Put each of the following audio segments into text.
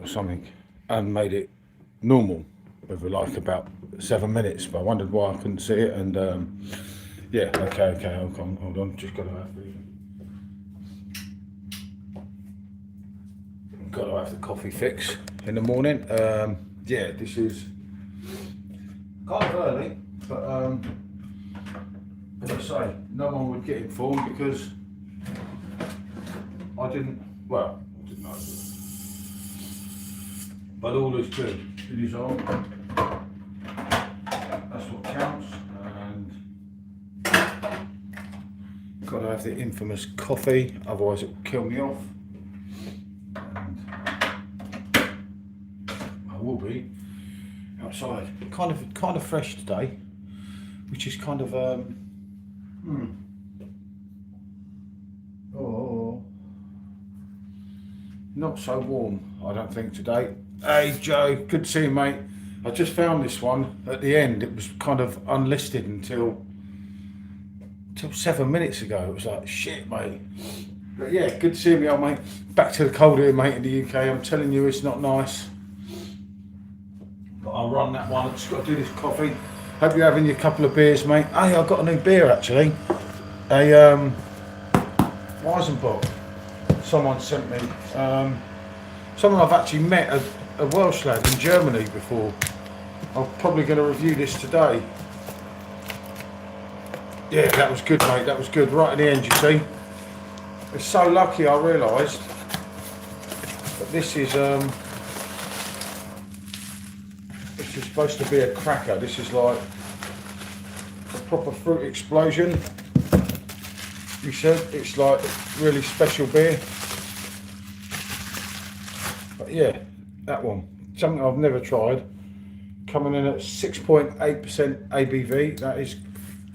or something and made it normal with like about 7 minutes, but I wondered why I couldn't see it. And yeah, okay, hold on, just gotta have the coffee fix in the morning. Yeah, this is kind of early, but as I say, no one would get informed because I didn't know. But all is good. It is on. That's what counts. And got to have the infamous coffee, otherwise it will kill me off. And I will be outside. Kind of fresh today, which is kind of not so warm, I don't think, today. Hey Joe, good to see you, mate. I just found this one at the end. It was kind of unlisted until 7 minutes ago. It was like, shit, mate. But yeah, good to see you, old mate. Back to the cold here, mate, in the UK. I'm telling you, it's not nice. But I'll run that one. I've just got to do this coffee. Hope you're having your couple of beers, mate. Hey, I've got a new beer, actually. A Weizenbock. Someone sent me. Someone I've actually met, a Welsh lad in Germany before. I'm probably going to review this today. Yeah, that was good, mate. That was good. Right at the end, you see. It's so lucky I realised that this is supposed to be a cracker. This is like a proper fruit explosion. You said it's like really special beer. But yeah, that one, something I've never tried, coming in at 6.8% ABV. That is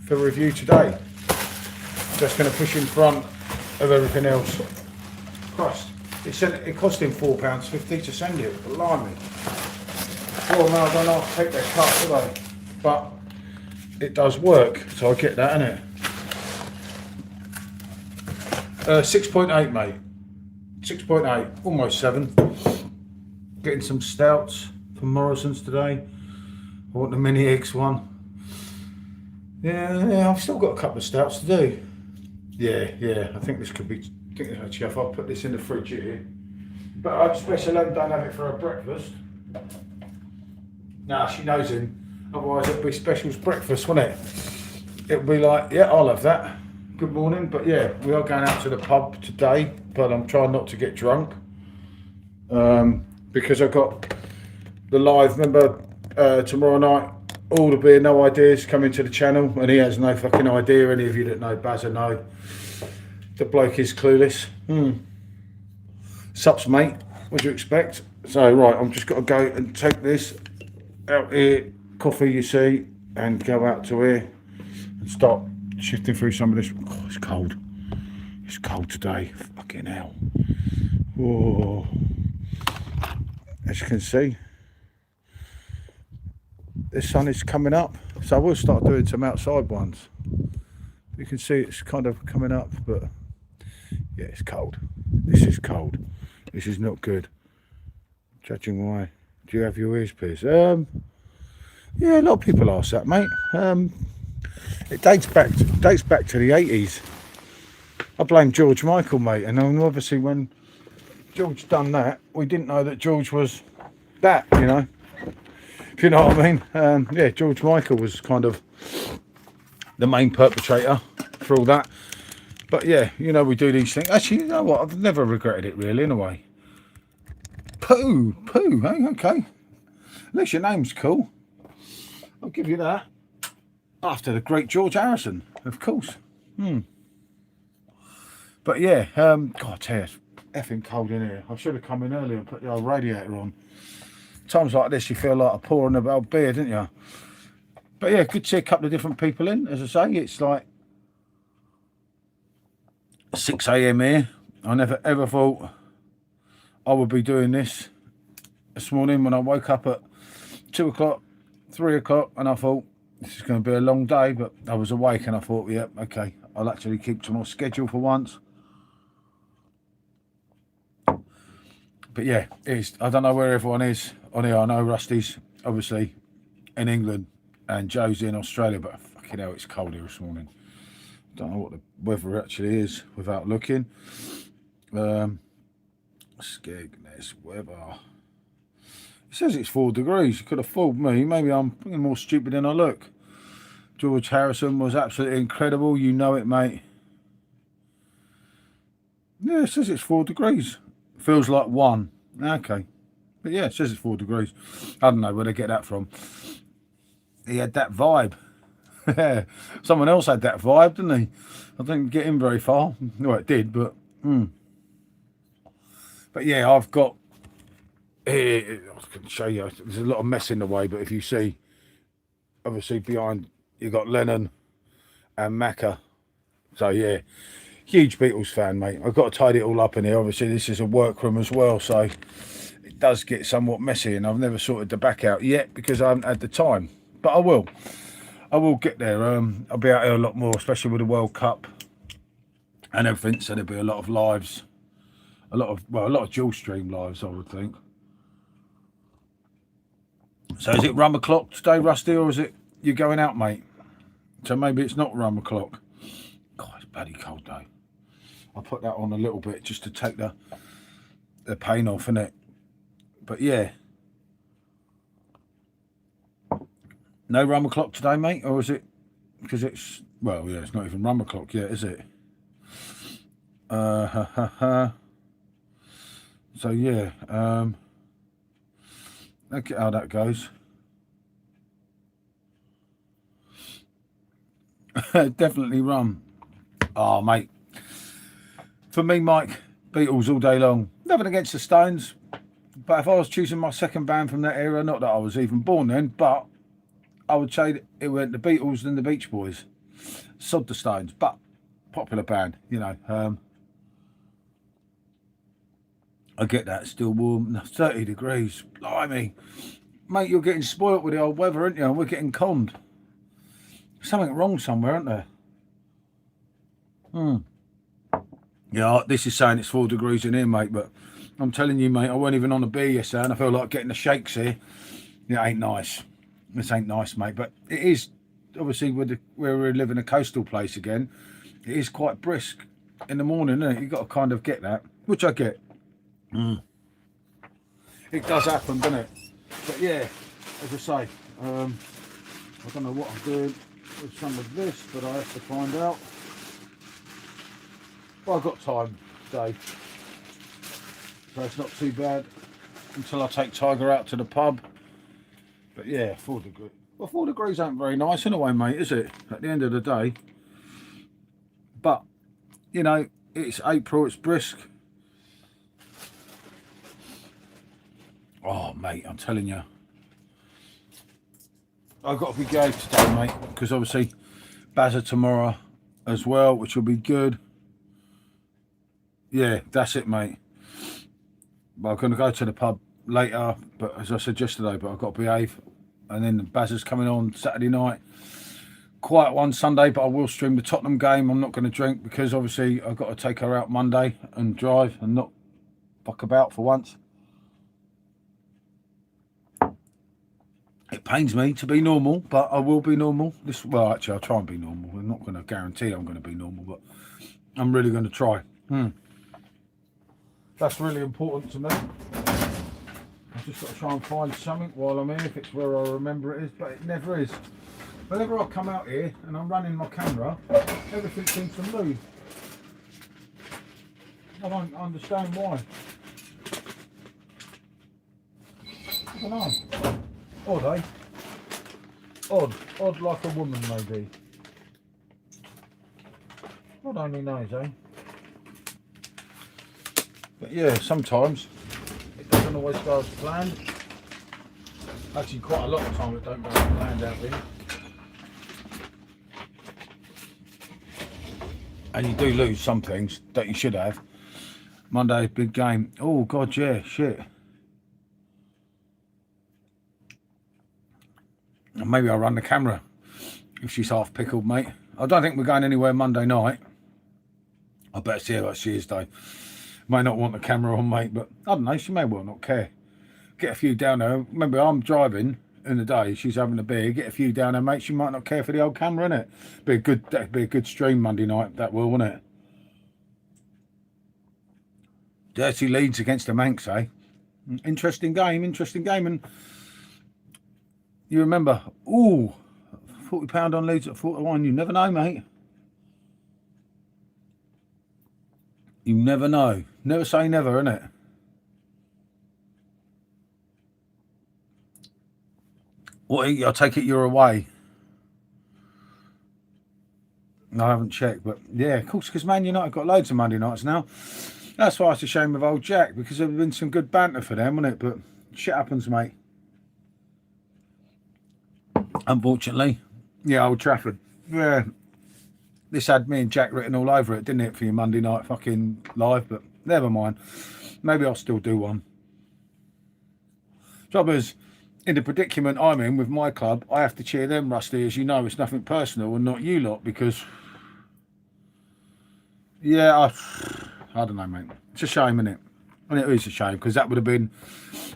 for review today. Just going to push in front of everything else. Christ, it cost him £4.50 to send it. Blimey. Well, no, I don't know how to take their cut, do they? But it does work, so I get that, innit? 6.8, mate. 6.8, almost 7. Getting some stouts from Morrison's today. I want the mini eggs one. Yeah, I've still got a couple of stouts to do. Yeah, I think this could be. I think actually, if I put this in the fridge here, but I especially don't have it for her breakfast. Nah, she knows him. Otherwise, it'd be Special's breakfast, wouldn't it? It'd be like, yeah, I'll have that. Good morning, but yeah, we are going out to the pub today, but I'm trying not to get drunk. Because I've got the live, remember, tomorrow night, all the beer, no ideas coming to the channel, and he has no fucking idea. Any of you that know Bazza know the bloke is clueless. Sups, mate, what do you expect? So right, I'm just got to go and take this out here, coffee, you see, and go out to here and start shifting through some of this. Oh, it's cold. It's cold today. Fucking hell. Whoa. As you can see, the sun is coming up, so I will start doing some outside ones. You can see it's kind of coming up, but yeah, it's cold. This is cold. This is not good. Judging why. Do you have your ears pierced? Yeah, a lot of people ask that, mate. It dates back to the 80s. I blame George Michael, mate, and obviously when George done that, we didn't know that George was that, you know, if you know what I mean. Yeah, George Michael was kind of the main perpetrator for all that. But yeah, you know, we do these things. Actually, you know what, I've never regretted it really, in a way. Pooh, hey, okay. At least your name's cool. I'll give you that. After the great George Harrison, of course. But yeah, God, I tell you, it's effing cold in here. I should have come in earlier and put the old radiator on. Times like this, you feel like a pouring a old beer, don't you? But yeah, good to see a couple of different people in. As I say, it's like 6 AM here. I never ever thought I would be doing this morning when I woke up at 2 o'clock, 3 o'clock, and I thought this is going to be a long day, but I was awake and I thought, yeah, okay, I'll actually keep to my schedule for once. But yeah, I don't know where everyone is on here. I know Rusty's obviously in England and Joe's in Australia, but fucking hell, it's cold here this morning. Don't know what the weather actually is without looking. Skegness weather. It says it's 4 degrees. You could have fooled me. Maybe I'm more stupid than I look. George Harrison was absolutely incredible. You know it, mate. Yeah, it says it's 4 degrees. Feels like 1. Okay. But yeah, it says it's 4 degrees. I don't know where they get that from. He had that vibe. Someone else had that vibe, didn't he? I didn't get him very far. Well, it did, but... But yeah, I've got... Here, I can show you. There's a lot of mess in the way, but if you see... Obviously, behind, you've got Lennon and Macca. So, yeah. Huge Beatles fan, mate. I've got to tidy it all up in here. Obviously, this is a workroom as well, so... It does get somewhat messy, and I've never sorted the back out yet because I haven't had the time. But I will. I will get there. I'll be out here a lot more, especially with the World Cup and everything. So there'll be a lot of lives, a lot of dual stream lives, I would think. So is it rum o'clock today, Rusty, or is it you going out, mate? So maybe it's not rum o'clock. God, it's bloody cold though. I'll put that on a little bit just to take the pain off, innit? But yeah. No rum o'clock today, mate, or is it because it's, well, yeah, it's not even rum o'clock yet, is it? So yeah, look at how that goes. Definitely rum. Oh, mate. For me, Mike, Beatles all day long. Nothing against the Stones, but if I was choosing my second band from that era, not that I was even born then, but I would say it went the Beatles and the Beach Boys. Sod the Stones, but popular band, you know. I get that, still warm, 30 degrees, blimey. Mate, you're getting spoilt with the old weather, aren't you? And we're getting conned. Something wrong somewhere, aren't there? Yeah, this is saying it's 4 degrees in here, mate, but I'm telling you, mate, I weren't even on a beer yesterday and I feel like getting the shakes here. It ain't nice. This ain't nice, mate, but it is, obviously, where we live in a coastal place again, it is quite brisk in the morning, isn't it? You've got to kind of get that, which I get. It does happen, doesn't it? But yeah, as I say, I don't know what I'm doing with some of this, but I have to find out. Well, I've got time today, so it's not too bad until I take Tiger out to the pub. But yeah, 4 degrees. Well, 4 degrees ain't very nice in a way, mate, is it? At the end of the day. But, you know, it's April, it's brisk. Oh, mate, I'm telling you. I've got to be gay today, mate, because obviously Bazza tomorrow as well, which will be good. Yeah, that's it, mate. Well, I'm going to go to the pub later, but as I said yesterday, but I've got to behave. And then Bazza's coming on Saturday night. Quiet one Sunday, but I will stream the Tottenham game. I'm not going to drink because obviously I've got to take her out Monday and drive and not fuck about for once. It pains me to be normal, but I will be normal. Well, actually, I'll try and be normal. I'm not going to guarantee I'm going to be normal, but I'm really going to try. That's really important to me. I've just got to try and find something while I'm here, if it's where I remember it is, but it never is. Whenever I come out here and I'm running my camera, everything seems to move. I don't understand why. I don't know. Odd, eh? Odd like a woman, maybe. God only knows, eh? But yeah, sometimes it doesn't always go as planned. Actually, quite a lot of time it don't go as planned out here. And you do lose some things that you should have. Monday, big game. Oh, God, yeah, shit. And maybe I'll run the camera if she's half pickled, mate. I don't think we're going anywhere Monday night. I better see how she is, though. May not want the camera on, mate, but I don't know, she may well not care. Get a few down there. Remember, I'm driving in the day, she's having a beer. Get a few down there, mate. She might not care for the old camera, innit? That'd be a good stream Monday night, that will, wouldn't it? Dirty Leeds against the Manx, eh? Interesting game, and you remember, ooh, £40 on Leeds at 41. You never know, mate. You never know. Never say never, innit? What? I take it you're away. No, I haven't checked, but yeah, of course, because Man United got loads of Monday nights now. That's why it's a shame of old Jack, because there'd been some good banter for them, wouldn't it? But shit happens, mate. Unfortunately. Yeah, Old Trafford. Yeah. This had me and Jack written all over it, didn't it, for your Monday night fucking live? But never mind. Maybe I'll still do one. Trouble is, in the predicament I'm in with my club, I have to cheer them, Rusty. As you know, it's nothing personal and not you lot, because yeah, I don't know, mate. It's a shame, isn't it? And it is a shame, because that would have been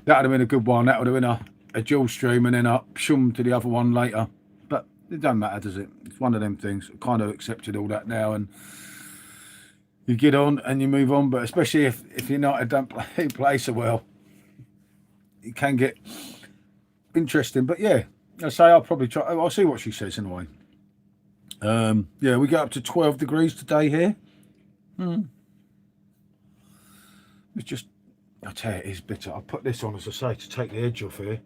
a good one. That would have been a dual stream, and then up shum to the other one later. But it don't matter, does it? It's one of them things. I kind of accepted all that now, and you get on and you move on. But especially if United don't play so well, it can get interesting. But yeah, I say I'll probably try. I'll see what she says anyway. Yeah, we get up to 12 degrees today here. It's just, I tell you, it is bitter. I put this on, as I say, to take the edge off here,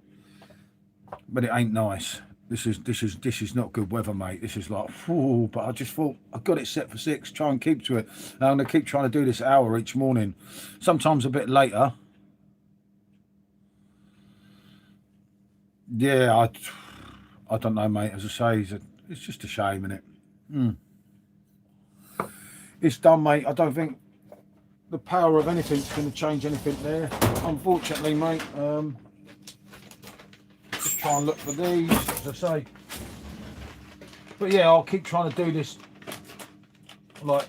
but it ain't nice. This is not good weather, mate. This is like, whew, but I just thought I got it set for 6. Try and keep to it. And I'm gonna keep trying to do this hour each morning. Sometimes a bit later. Yeah, I don't know, mate. As I say, it's just a shame, innit? It's done, mate. I don't think the power of anything's going to change anything there, unfortunately, mate. Just try and look for these, as I say. But yeah, I'll keep trying to do this. Like,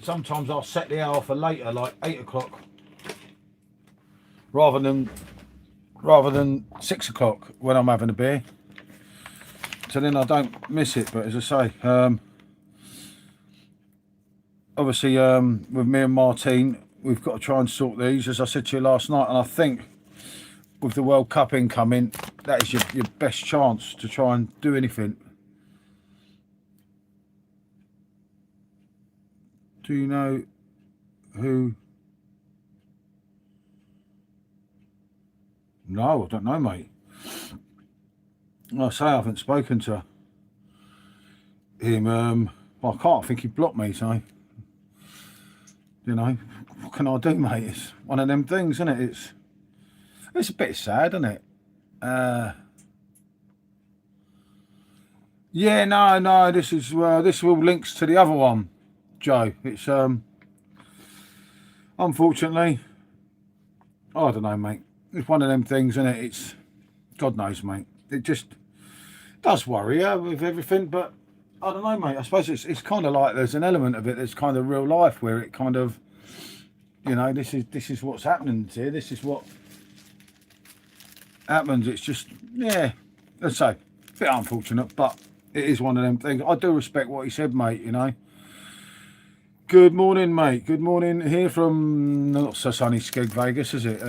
sometimes I'll set the hour for later, like 8 o'clock, rather than 6 o'clock when I'm having a beer. So then I don't miss it. But as I say, obviously, with me and Martine, we've got to try and sort these, as I said to you last night. And I think with the World Cup incoming, that is your best chance to try and do anything. Do you know who? No, I don't know, mate. Like I say, I haven't spoken to him. Well, I can't. I think he blocked me, so you know, what can I do, mate? It's one of them things, isn't it? It's a bit sad, isn't it? Yeah, no, this all links to the other one, Joe. It's unfortunately, I don't know, mate. It's one of them things, isn't it? It's, God knows, mate. It just does worry you with everything, but I don't know, mate. I suppose it's kind of like there's an element of it that's kind of real life, where it kind of, you know, this is what's happening here. This is what happens. It's just, yeah, let's say, a bit unfortunate, but it is one of them things. I do respect what he said, mate, you know. Good morning, mate. Good morning here from not so sunny Skeg-Vegas, is it?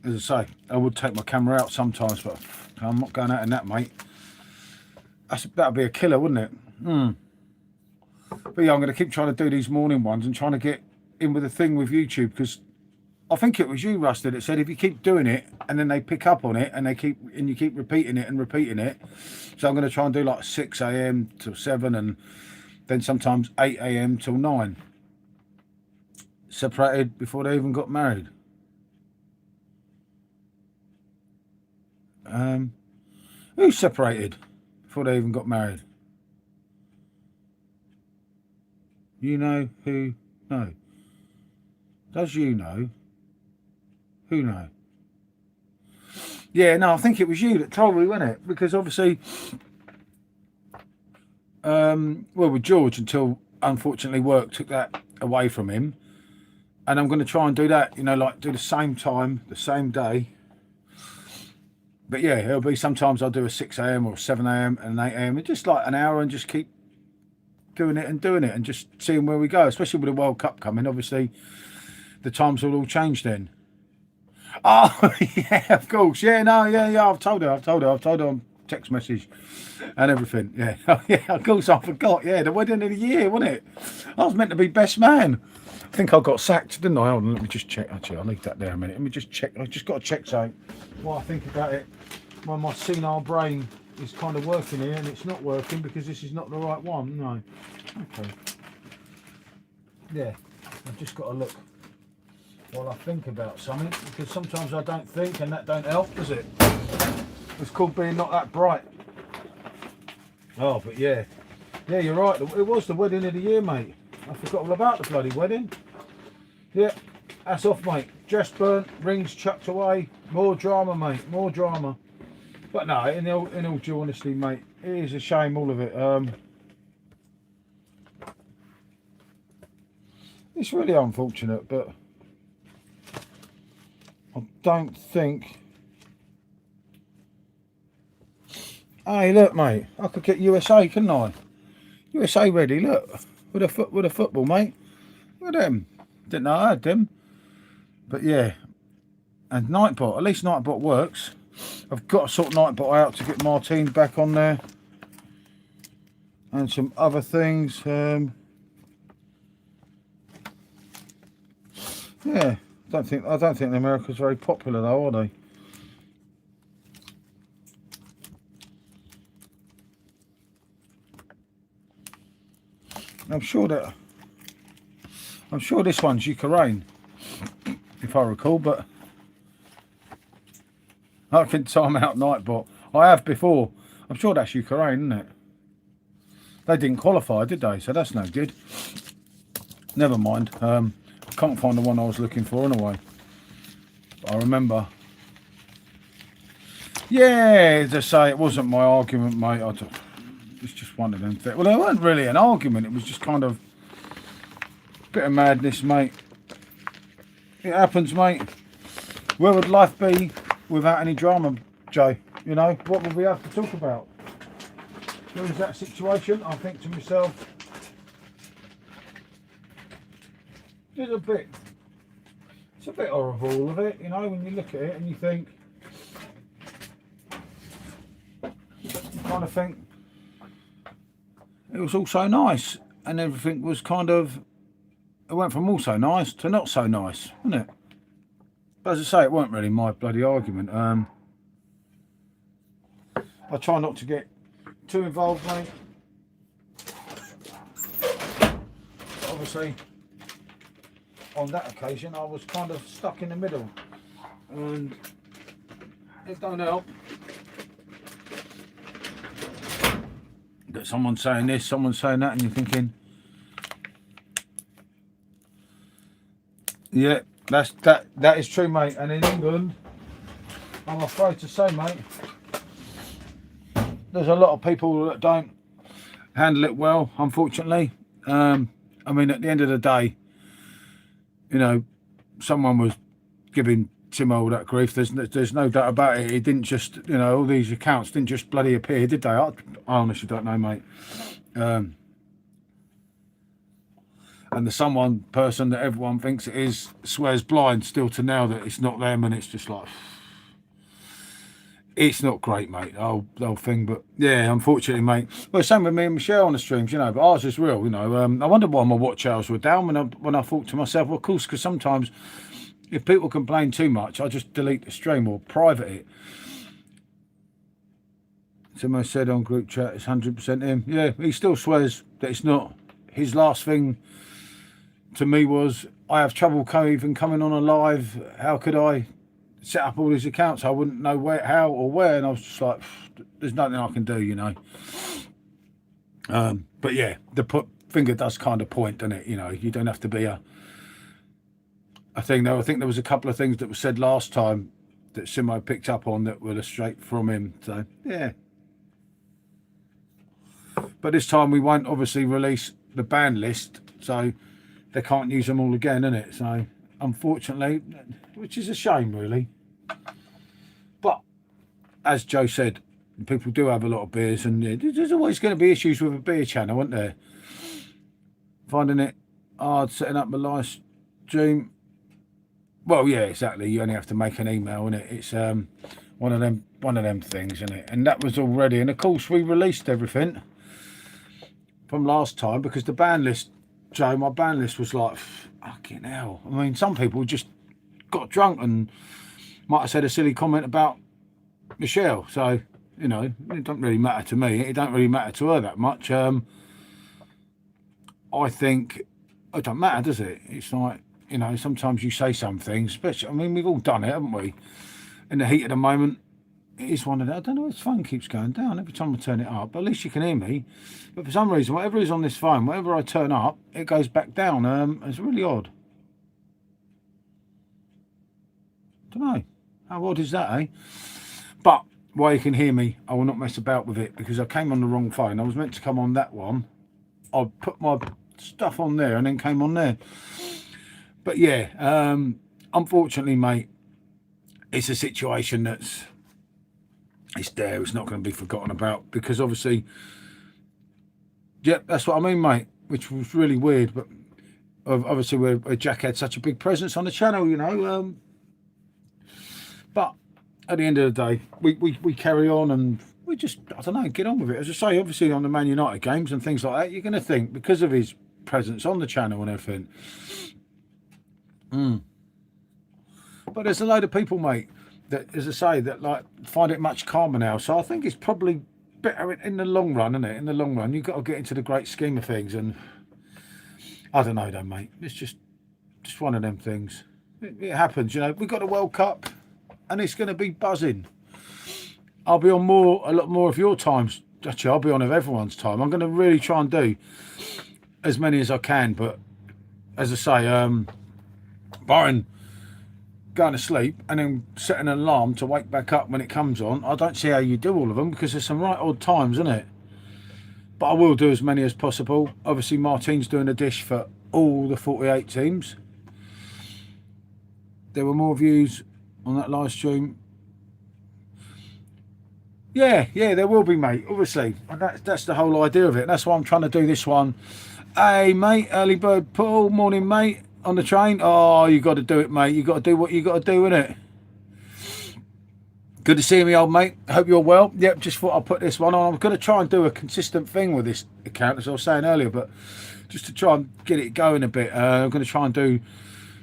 As I say, I would take my camera out sometimes, but I'm not going out in that, mate. That'd be a killer, wouldn't it? But yeah, I'm going to keep trying to do these morning ones and trying to get in with the thing with YouTube, because I think it was you, Rusty, that said if you keep doing it and then they pick up on it and you keep repeating it and repeating it. So I'm going to try and do like 6 AM till 7, and then sometimes 8 AM till 9. Separated before they even got married. Who separated before they even got married? You know who? No. Does you know? Who know? Yeah, no, I think it was you that told me, wasn't it? Because obviously, well, with George, until unfortunately work took that away from him, And I'm going to try and do that, you know, like do the same time, the same day. But yeah, it'll be sometimes I'll do a 6 AM or 7 AM and an 8 AM. It's just like an hour and just keep doing it and just seeing where we go, especially with the World Cup coming. Obviously, the times will all change then. Oh, yeah, of course. Yeah, no, yeah. I've told her on text message and everything. Yeah, yeah, of course I forgot. Yeah, the wedding of the year, wasn't it? I was meant to be best man. I think I got sacked, didn't I? Hold on, let me just check. Actually, I'll leave that there a minute. Let me just check. I just got to check something while I think about it. Well, my senile brain is kind of working here, and it's not working because this is not the right one. No. Okay. Yeah, I've just got to look while I think about something, because sometimes I don't think, and that don't help, does it? It's called being not that bright. Oh, but yeah. Yeah, you're right. It was the wedding of the year, mate. I forgot all about the bloody wedding. Yeah, that's off, mate. Dress burnt, rings chucked away. More drama, mate. More drama. But no, in all due honesty, mate, it is a shame, all of it. It's really unfortunate, but I don't think. Hey, look, mate. I could get USA, couldn't I? USA ready. Look, with a football, mate. Look at them. Didn't know I had them. But yeah, and Nightbot. At least Nightbot works. I've got to sort Nightbot out to get Martine back on there, and some other things. Yeah, I don't think America's very popular though, are they? I'm sure this one's Ukraine, if I recall, but I can time out Nightbot. I have before. I'm sure that's Ukraine, isn't it? They didn't qualify, did they? So that's no good. Never mind. I can't find the one I was looking for anyway. But I remember. Yeah, to say it wasn't my argument, mate. It's just one of them things. Well, it wasn't really an argument. It was just kind of a bit of madness, mate. It happens, mate. Where would life be without any drama, Jay? You know, what would we have to talk about? There is that situation. I think to myself, it's a bit horrible, all of it. You know, when you look at it and you think, you kind of think it was all so nice, and everything was kind of. It went from all so nice to not so nice, wasn't it? But as I say, it weren't really my bloody argument. I try not to get too involved, mate. But obviously, on that occasion, I was kind of stuck in the middle, and it don't help that someone's saying this, someone's saying that, and you're thinking, yeah, that is true, mate. And in England, I'm afraid to say, mate, there's a lot of people that don't handle it well, unfortunately. I mean, at the end of the day, you know, someone was giving Timo that grief. There's no doubt about it. He didn't just, you know, all these accounts didn't just bloody appear, did they? I honestly don't know, mate. And the person that everyone thinks it is swears blind still to now that it's not them, and it's just like, it's not great, mate, the whole thing. But yeah, unfortunately, mate. Well, same with me and Michelle on the streams, you know, but ours is real, you know. I wonder why my watch hours were down when I thought to myself, well, of course, because sometimes if people complain too much, I just delete the stream or private it. Someone said on group chat it's 100% him. Yeah, he still swears that it's not. His last thing to me was, I have trouble even coming on a live. How could I set up all these accounts? I wouldn't know how or where. And I was just like, there's nothing I can do, you know. But yeah, the finger does kind of point, doesn't it? You know, you don't have to be a thing. Though I think there was a couple of things that were said last time that Simo picked up on that were straight from him. So yeah. But this time we won't obviously release the ban list, so they can't use them all again, innit? So unfortunately, which is a shame, really. But as Joe said, people do have a lot of beers, and there's always going to be issues with a beer channel, isn't there? Finding it hard setting up a live stream. Well, yeah, exactly. You only have to make an email, innit? It's one of them things, isn't it? And that was already, and of course we released everything from last time, because the band list, Joe, my band list was like, fucking hell. I mean, some people just got drunk and might have said a silly comment about Michelle. So, you know, it don't really matter to me. It don't really matter to her that much. I think it don't matter, does it? It's like, you know, sometimes you say some things, especially, I mean, we've all done it, haven't we? In the heat of the moment, it is one of the, I don't know, his phone keeps going down every time I turn it up, but at least you can hear me. But for some reason, whatever is on this phone, whenever I turn up, it goes back down. It's really odd. Don't know. How odd is that, eh? But while you can hear me, I will not mess about with it, because I came on the wrong phone. I was meant to come on that one. I put my stuff on there and then came on there. But yeah, unfortunately, mate, it's a situation it's there. It's not going to be forgotten about, because obviously, yeah, that's what I mean, mate, which was really weird. But obviously, where Jack had such a big presence on the channel, you know. But at the end of the day, we carry on, and we just, I don't know, get on with it. As I say, obviously on the Man United games and things like that, you're going to think, because of his presence on the channel and everything. But there's a load of people, mate, that, as I say, that like find it much calmer now. So I think it's probably better in the long run, isn't it? In the long run, you've got to get into the great scheme of things. And I don't know, though, mate. It's just one of them things. It happens, you know. We've got a World Cup, and it's going to be buzzing. I'll be on a lot more of your times. Actually, I'll be on of everyone's time. I'm going to really try and do as many as I can. But as I say, barring going to sleep and then setting an alarm to wake back up when it comes on, I don't see how you do all of them, because there's some right odd times, isn't it? But I will do as many as possible. Obviously, Martin's doing a dish for all the 48 teams. There were more views on that live stream. Yeah, there will be, mate, obviously. That's the whole idea of it. That's why I'm trying to do this one. Hey, mate, early bird Paul, morning, mate, on the train. Oh, you got to do it, mate. You got to do what you got to do, innit? Good to see me, old mate. Hope you're well. Yep, just thought I'd put this one on. I'm going to try and do a consistent thing with this account, as I was saying earlier, but just to try and get it going a bit, I'm going to try and do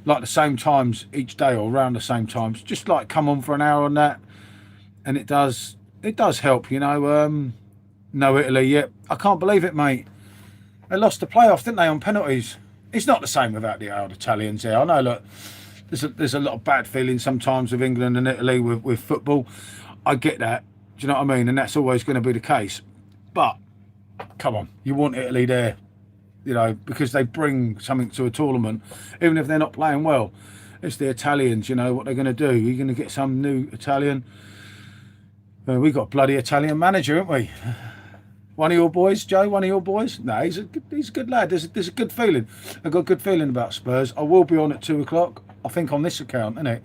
like the same times each day, or around the same times. Just like come on for an hour on that, and it does help, you know. No Italy, yep. I can't believe it, mate. They lost the playoff, didn't they, on penalties? It's not the same without the old Italians there. I know, look, there's a lot of bad feelings sometimes with England and Italy with football. I get that. Do you know what I mean? And that's always going to be the case. But come on, you want Italy there, you know, because they bring something to a tournament, even if they're not playing well. It's the Italians, you know, what they're going to do. You're going to get some new Italian. We got a bloody Italian manager, haven't we? One of your boys, Joe? One of your boys? No, he's a good lad. There's a good feeling. I've got a good feeling about Spurs. I will be on at 2 o'clock, I think, on this account, innit?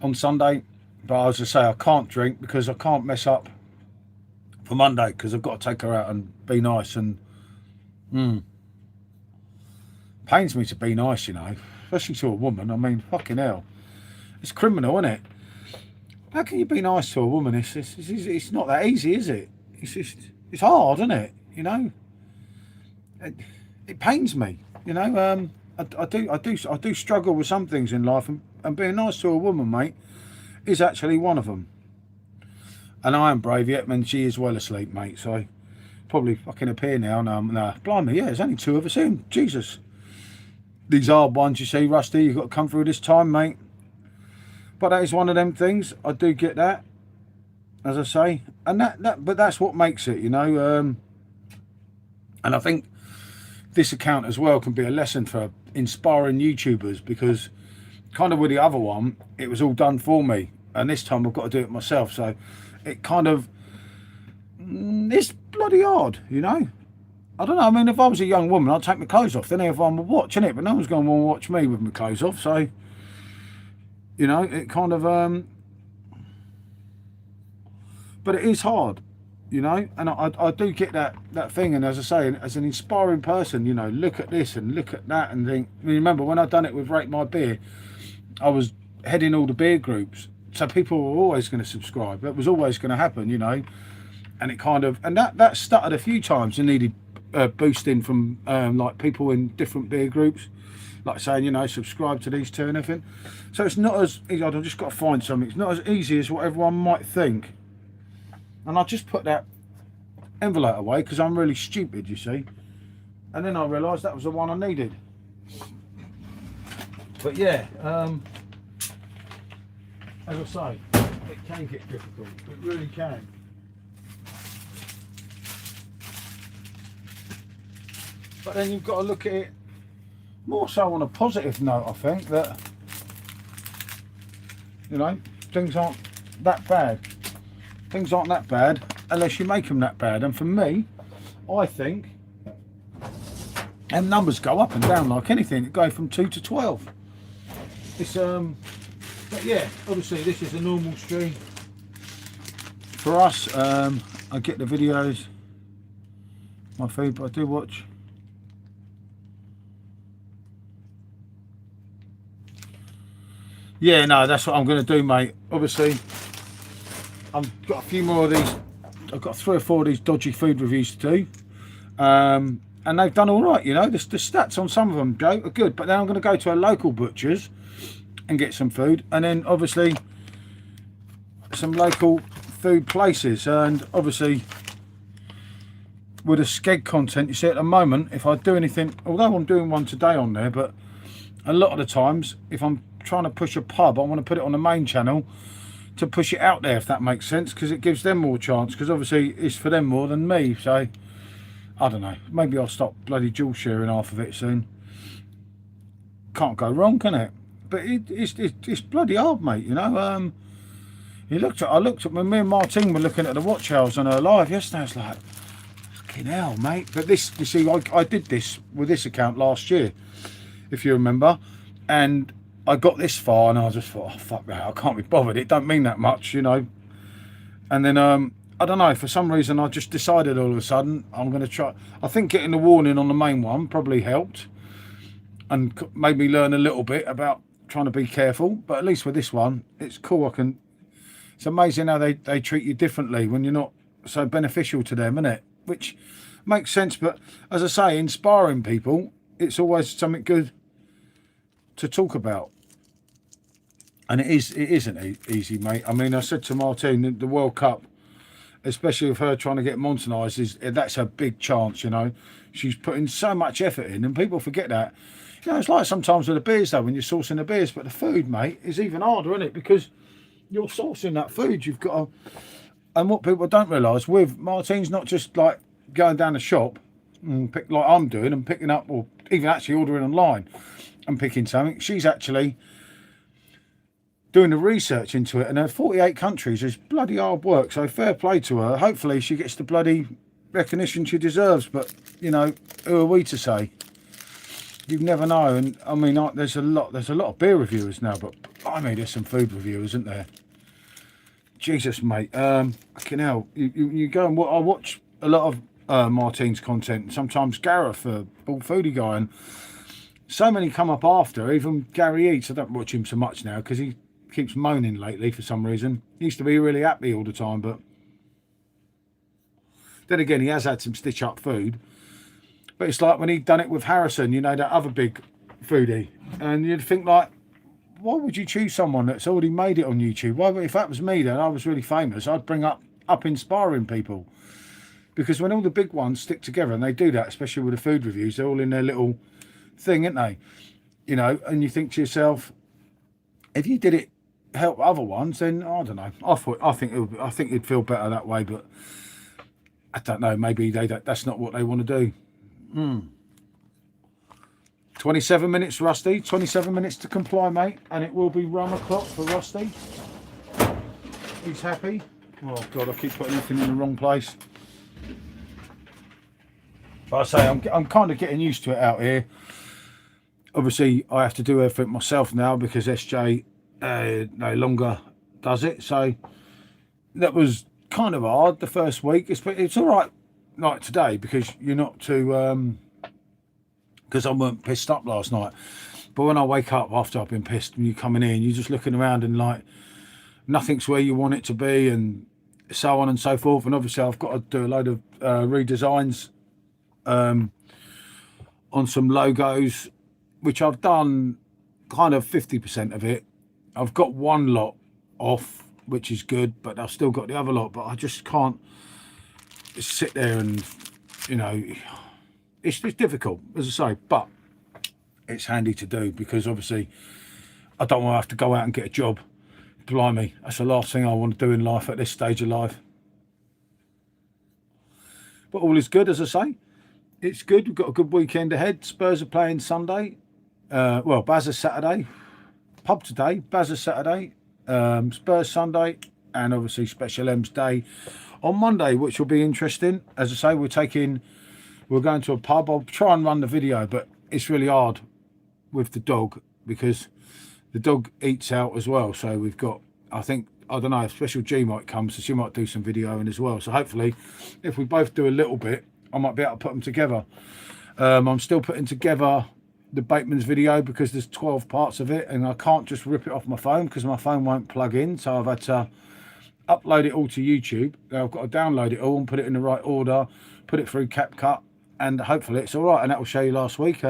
On Sunday. But as I say, I can't drink because I can't mess up for Monday, because I've got to take her out and be nice. And pains me to be nice, you know, especially to a woman. I mean, fucking hell, it's criminal, isn't it? How can you be nice to a woman? It's not that easy, is it? It's hard, isn't it? You know, it pains me. You know, I do struggle with some things in life, and being nice to a woman, mate, is actually one of them. And I am brave yet, man. She is well asleep, mate. So I probably fucking appear now. No, blimey, yeah, there's only 2 of us in. Jesus, these hard ones, you see, Rusty. You've got to come through this time, mate. But that is one of them things. I do get that, as I say, and but that's what makes it, you know. And I think this account as well can be a lesson for inspiring YouTubers, because kind of with the other one, it was all done for me, and this time I've got to do it myself. So it kind of, it's bloody hard, you know. I don't know. I mean, if I was a young woman, I'd take my clothes off. Then everyone would watch, innit? But no one's going to want to watch me with my clothes off. So, you know, it kind of. But it is hard, you know. And I do get that thing. And as I say, as an inspiring person, you know, look at this and look at that and think. I mean, remember when I done it with Rate My Beer, I was heading all the beer groups. So people were always going to subscribe. That was always going to happen, you know. And it kind of, and that stuttered a few times and needed boosting from like people in different beer groups, like saying, you know, subscribe to these two and everything. So it's not as easy. I've just got to find something. It's not as easy as what everyone might think. And I just put that envelope away because I'm really stupid, you see. And then I realised that was the one I needed. But yeah, as I say, it can get difficult. It really can. But then you've got to look at it more so on a positive note, I think, that, you know, things aren't that bad. Things aren't that bad unless you make them that bad. And for me, I think, and numbers go up and down like anything. It goes from 2 to 12. It's, but yeah, obviously this is a normal stream for us. I get the videos, my feed, but I do watch. Yeah, no, that's what I'm going to do, mate. Obviously, I've got a few more of these. I've got 3 or 4 of these dodgy food reviews to do. And they've done all right, you know. The stats on some of them, Joe, are good. But then I'm going to go to a local butcher's and get some food. And then, obviously, some local food places. And, obviously, with the Skeg content, you see, at the moment, if I do anything, although I'm doing one today on there, but a lot of the times, if I'm trying to push a pub, I want to put it on the main channel to push it out there, if that makes sense, because it gives them more chance, because obviously it's for them more than me. So I don't know, maybe I'll stop bloody dual sharing half of it soon. Can't go wrong, can it? But it's bloody hard, mate, you know. I looked at when me and Martine were looking at the watch hours on her live yesterday. I was like, fucking hell, mate. But this, you see, I did this with this account last year, if you remember, and I got this far and I just thought, oh, fuck that, I can't be bothered. It don't mean that much, you know. And then, I don't know, for some reason, I just decided all of a sudden I'm going to try. I think getting the warning on the main one probably helped and made me learn a little bit about trying to be careful. But at least with this one, it's cool. It's amazing how they treat you differently when you're not so beneficial to them, isn't it? Which makes sense. But as I say, inspiring people, it's always something good to talk about. And it isn't easy, mate. I mean, I said to Martine, the World Cup, especially with her trying to get mountainized, that's a big chance, you know. She's putting so much effort in, and people forget that. You know, it's like sometimes with the beers, though, when you're sourcing the beers, but the food, mate, is even harder, isn't it? Because you're sourcing that food, you've got to... And what people don't realise, with Martine's not just, like, going down the shop, and pick, like I'm doing, and picking up, or even actually ordering online and picking something. She's actually doing the research into it, and her 48 countries is bloody hard work, so fair play to her. Hopefully she gets the bloody recognition she deserves, but you know, who are we to say? You never know. And I mean, there's a lot of beer reviewers now, but I mean, there's some food reviewers, isn't there? Jesus, mate. Fucking hell, you go and I watch a lot of Martine's content, and sometimes Gareth, Bald Foodie guy, and so many come up after. Even Gary Eats, I don't watch him so much now because he keeps moaning lately for some reason. He used to be really happy all the time, but then again, he has had some stitch up food. But it's like when he'd done it with Harrison, you know, that other big foodie, and you'd think, like, why would you choose someone that's already made it on YouTube? Why, if that was me, then I was really famous, I'd bring up inspiring people, because when all the big ones stick together, and they do that, especially with the food reviews, they're all in their little thing, aren't they? You know, and you think to yourself, if you did it help other ones, then I don't know. I think it'd feel better that way, but I don't know. Maybe that's not what they want to do. 27 minutes, Rusty. 27 minutes to comply, mate, and it will be rum o'clock for Rusty. He's happy. Oh God, I keep putting everything in the wrong place. But I say I'm kind of getting used to it out here. Obviously, I have to do everything myself now because SJ no longer does it. So that was kind of hard the first week. It's all right, like today, because you're not too because I weren't pissed up last night. But when I wake up after I've been pissed and you're coming in, you're just looking around and like nothing's where you want it to be and so on and so forth. And obviously I've got to do a load of redesigns on some logos, which I've done kind of 50% of it. I've got one lot off, which is good, but I've still got the other lot. But I just can't sit there and, you know, it's difficult, as I say, but it's handy to do because obviously I don't want to have to go out and get a job. Blimey, that's the last thing I want to do in life at this stage of life. But all is good, as I say. It's good. We've got a good weekend ahead. Spurs are playing Sunday. Well, Baz is Saturday. Pub today. Baz is Saturday. Spurs Sunday. And obviously Special M's Day on Monday, which will be interesting. As I say, we're going to a pub. I'll try and run the video, but it's really hard with the dog because the dog eats out as well. So we've got, I don't know, Special G might come, so she might do some videoing as well. So hopefully, if we both do a little bit, I might be able to put them together. I'm still putting together the Bateman's video because there's 12 parts of it and I can't just rip it off my phone because my phone won't plug in. So I've had to upload it all to YouTube. Now I've got to download it all and put it in the right order, put it through CapCut, and hopefully it's all right. And that will show you last week.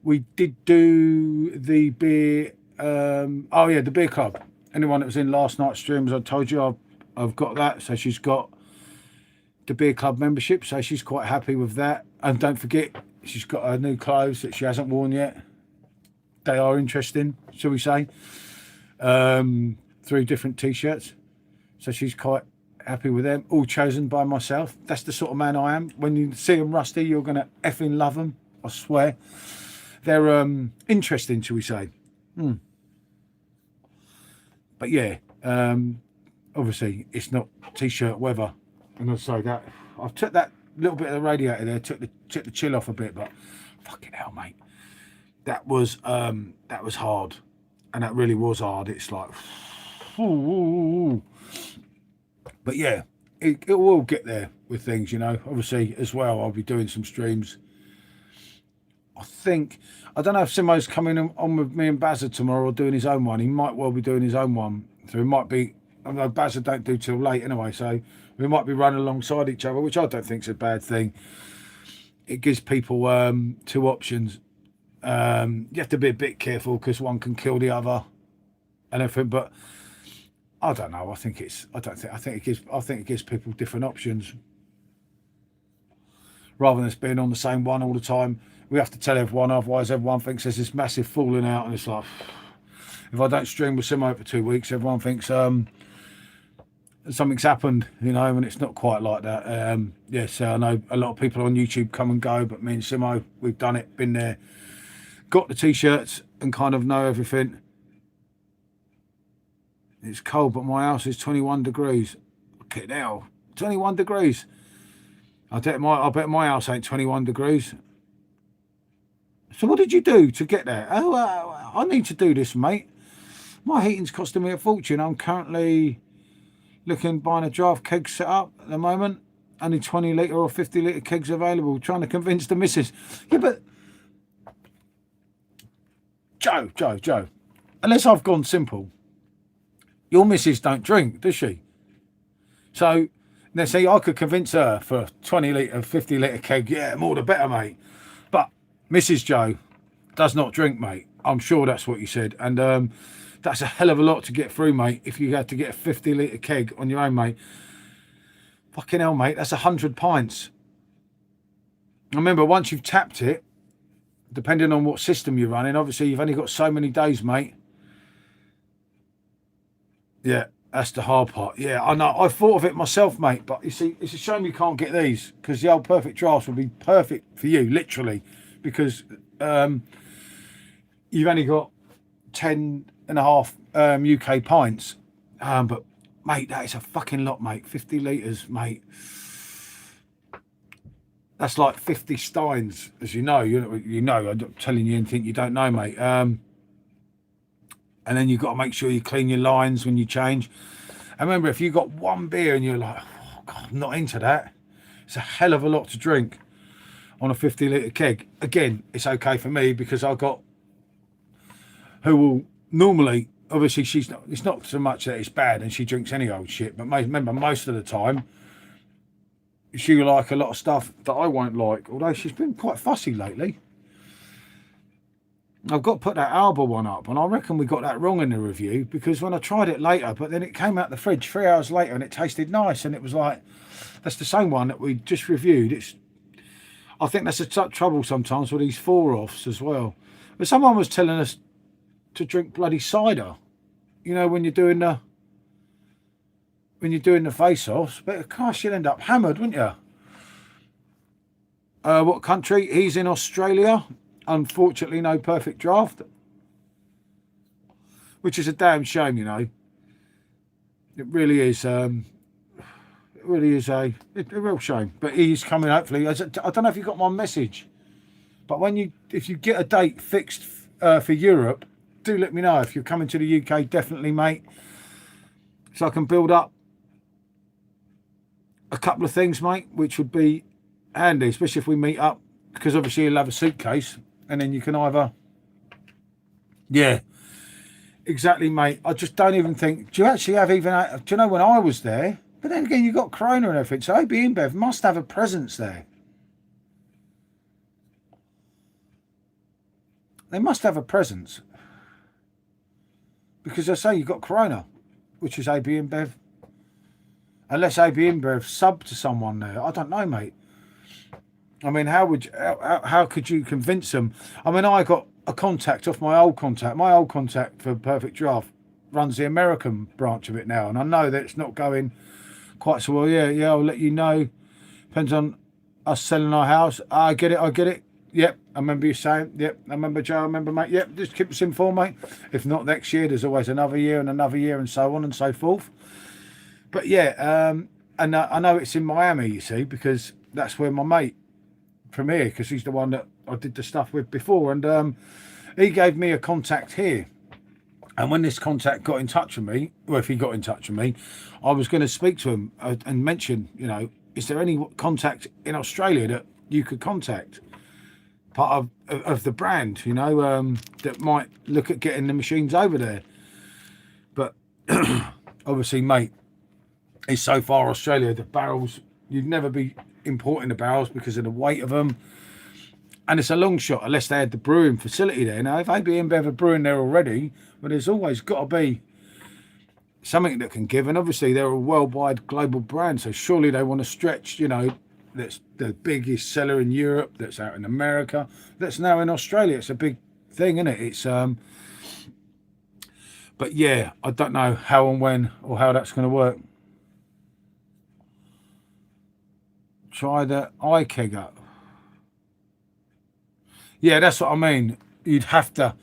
We did do the beer, oh yeah, the beer club. Anyone that was in last night's stream, as I told you, I've got that. So she's got the beer club membership, so she's quite happy with that. And don't forget, she's got her new clothes that she hasn't worn yet. They are interesting, shall we say. 3 different t-shirts, so she's quite happy with them, all chosen by myself. That's the sort of man I am. When you see them rusty, you're gonna effing love them, I swear. They're interesting, shall we say. But yeah, obviously it's not t-shirt weather, and I'll say that I've took that little bit of the radiator there, took the chill off a bit, but fucking hell, mate, that was hard, and that really was hard. It's like, ooh. But yeah, it will get there with things, you know. Obviously as well, I'll be doing some streams. I don't know if Simo's coming on with me and Bazza tomorrow or doing his own one. He might well be doing his own one, so he might be, although Bazza don't do till late anyway, so we might be running alongside each other, which I don't think is a bad thing. It gives people 2 options. You have to be a bit careful because one can kill the other and everything, but I don't know. I think it gives people different options rather than us being on the same one all the time. We have to tell everyone, otherwise everyone thinks there's this massive falling out, and it's like, if I don't stream with Simo for 2 weeks, everyone thinks something's happened, you know, and it's not quite like that. Yeah, so I know a lot of people on YouTube come and go, but me and Simo, we've done it, been there, got the t-shirts and kind of know everything. It's cold, but my house is 21 degrees. Okay, now 21 degrees. I bet my house ain't 21 degrees. So what did you do to get there? Oh, I need to do this, mate. My heating's costing me a fortune. I'm currently buying a draft keg set up at the moment. Only 20 litre or 50 litre kegs available. Trying to convince the missus. Yeah, but Joe. Unless I've gone simple, your missus don't drink, does she? So, let's say I could convince her for a 20 litre, 50 litre keg. Yeah, more the better, mate. But Mrs. Joe does not drink, mate. I'm sure that's what you said. And that's a hell of a lot to get through, mate. If you had to get a 50 litre keg on your own, mate. Fucking hell, mate. That's 100 pints. Remember, once you've tapped it, depending on what system you're running, obviously you've only got so many days, mate. Yeah, that's the hard part. Yeah, I know. I thought of it myself, mate. But you see, it's a shame you can't get these because the old Perfect Drafts would be perfect for you, literally. Because you've only got 10.5 UK pints. But, mate, that is a fucking lot, mate. 50 litres, mate. That's like 50 steins, as you know. You know, I'm not telling you anything you don't know, mate. And then you've got to make sure you clean your lines when you change. And remember, if you got one beer and you're like, oh, God, I'm not into that, it's a hell of a lot to drink on a 50-litre keg. Again, it's okay for me because I've got who will normally, obviously, it's not so much that it's bad and she drinks any old shit, but remember, most of the time, she will like a lot of stuff that I won't like, although she's been quite fussy lately. I've got to put that Alba one up, and I reckon we got that wrong in the review because when I tried it later, but then it came out the fridge 3 hours later and it tasted nice, and it was like, that's the same one that we just reviewed. I think that's a trouble sometimes with these 4-offs as well. But someone was telling us to drink bloody cider, you know, when you're doing the face-offs, but gosh, you'll end up hammered, wouldn't you? What country? He's in Australia. Unfortunately, no perfect draft, which is a damn shame, you know. It really is. It really is a real shame. But he's coming. Hopefully, I don't know if you got my message, but if you get a date fixed for Europe, do let me know. If you're coming to the UK, definitely, mate, so I can build up a couple of things, mate, which would be handy, especially if we meet up, because obviously you'll have a suitcase and then you can either, yeah, exactly, mate. I just don't even think, do you actually have do you know when I was there, but then again, you got Corona and everything, so AB InBev must have a presence there. They must have a presence, because I say you got Corona, which is AB InBev. Unless AB InBev sub to someone there, I don't know, mate. I mean, how could you convince them? I mean, I got a contact off my old contact. My old contact for Perfect Draft runs the American branch of it now, and I know that it's not going quite so well. Yeah, I'll let you know. Depends on us selling our house. I get it. Yep, I remember you saying. Yep, I remember Joe. I remember, mate. Yep, just keep us informed, mate. If not next year, there's always another year and so on and so forth. But yeah, and I know it's in Miami, you see, because that's where my mate from here, because he's the one that I did the stuff with before, and he gave me a contact here. And when this contact got in touch with me, well, if he got in touch with me, I was going to speak to him and mention, you know, is there any contact in Australia that you could contact, part of the brand, you know, that might look at getting the machines over there. But obviously, mate, it's so far Australia, the barrels, you'd never be importing the barrels because of the weight of them, and it's a long shot unless they had the brewing facility there. Now, if AB InBev are brewing there already, but there's always got to be something that can give, and obviously they're a worldwide global brand, so surely they want to stretch, you know, that's the biggest seller in Europe, that's out in America, that's now in Australia. It's a big thing, isn't it? It's but yeah, I don't know how and when or how that's going to work. Try the iKeg up. Yeah, that's what I mean. You'd have to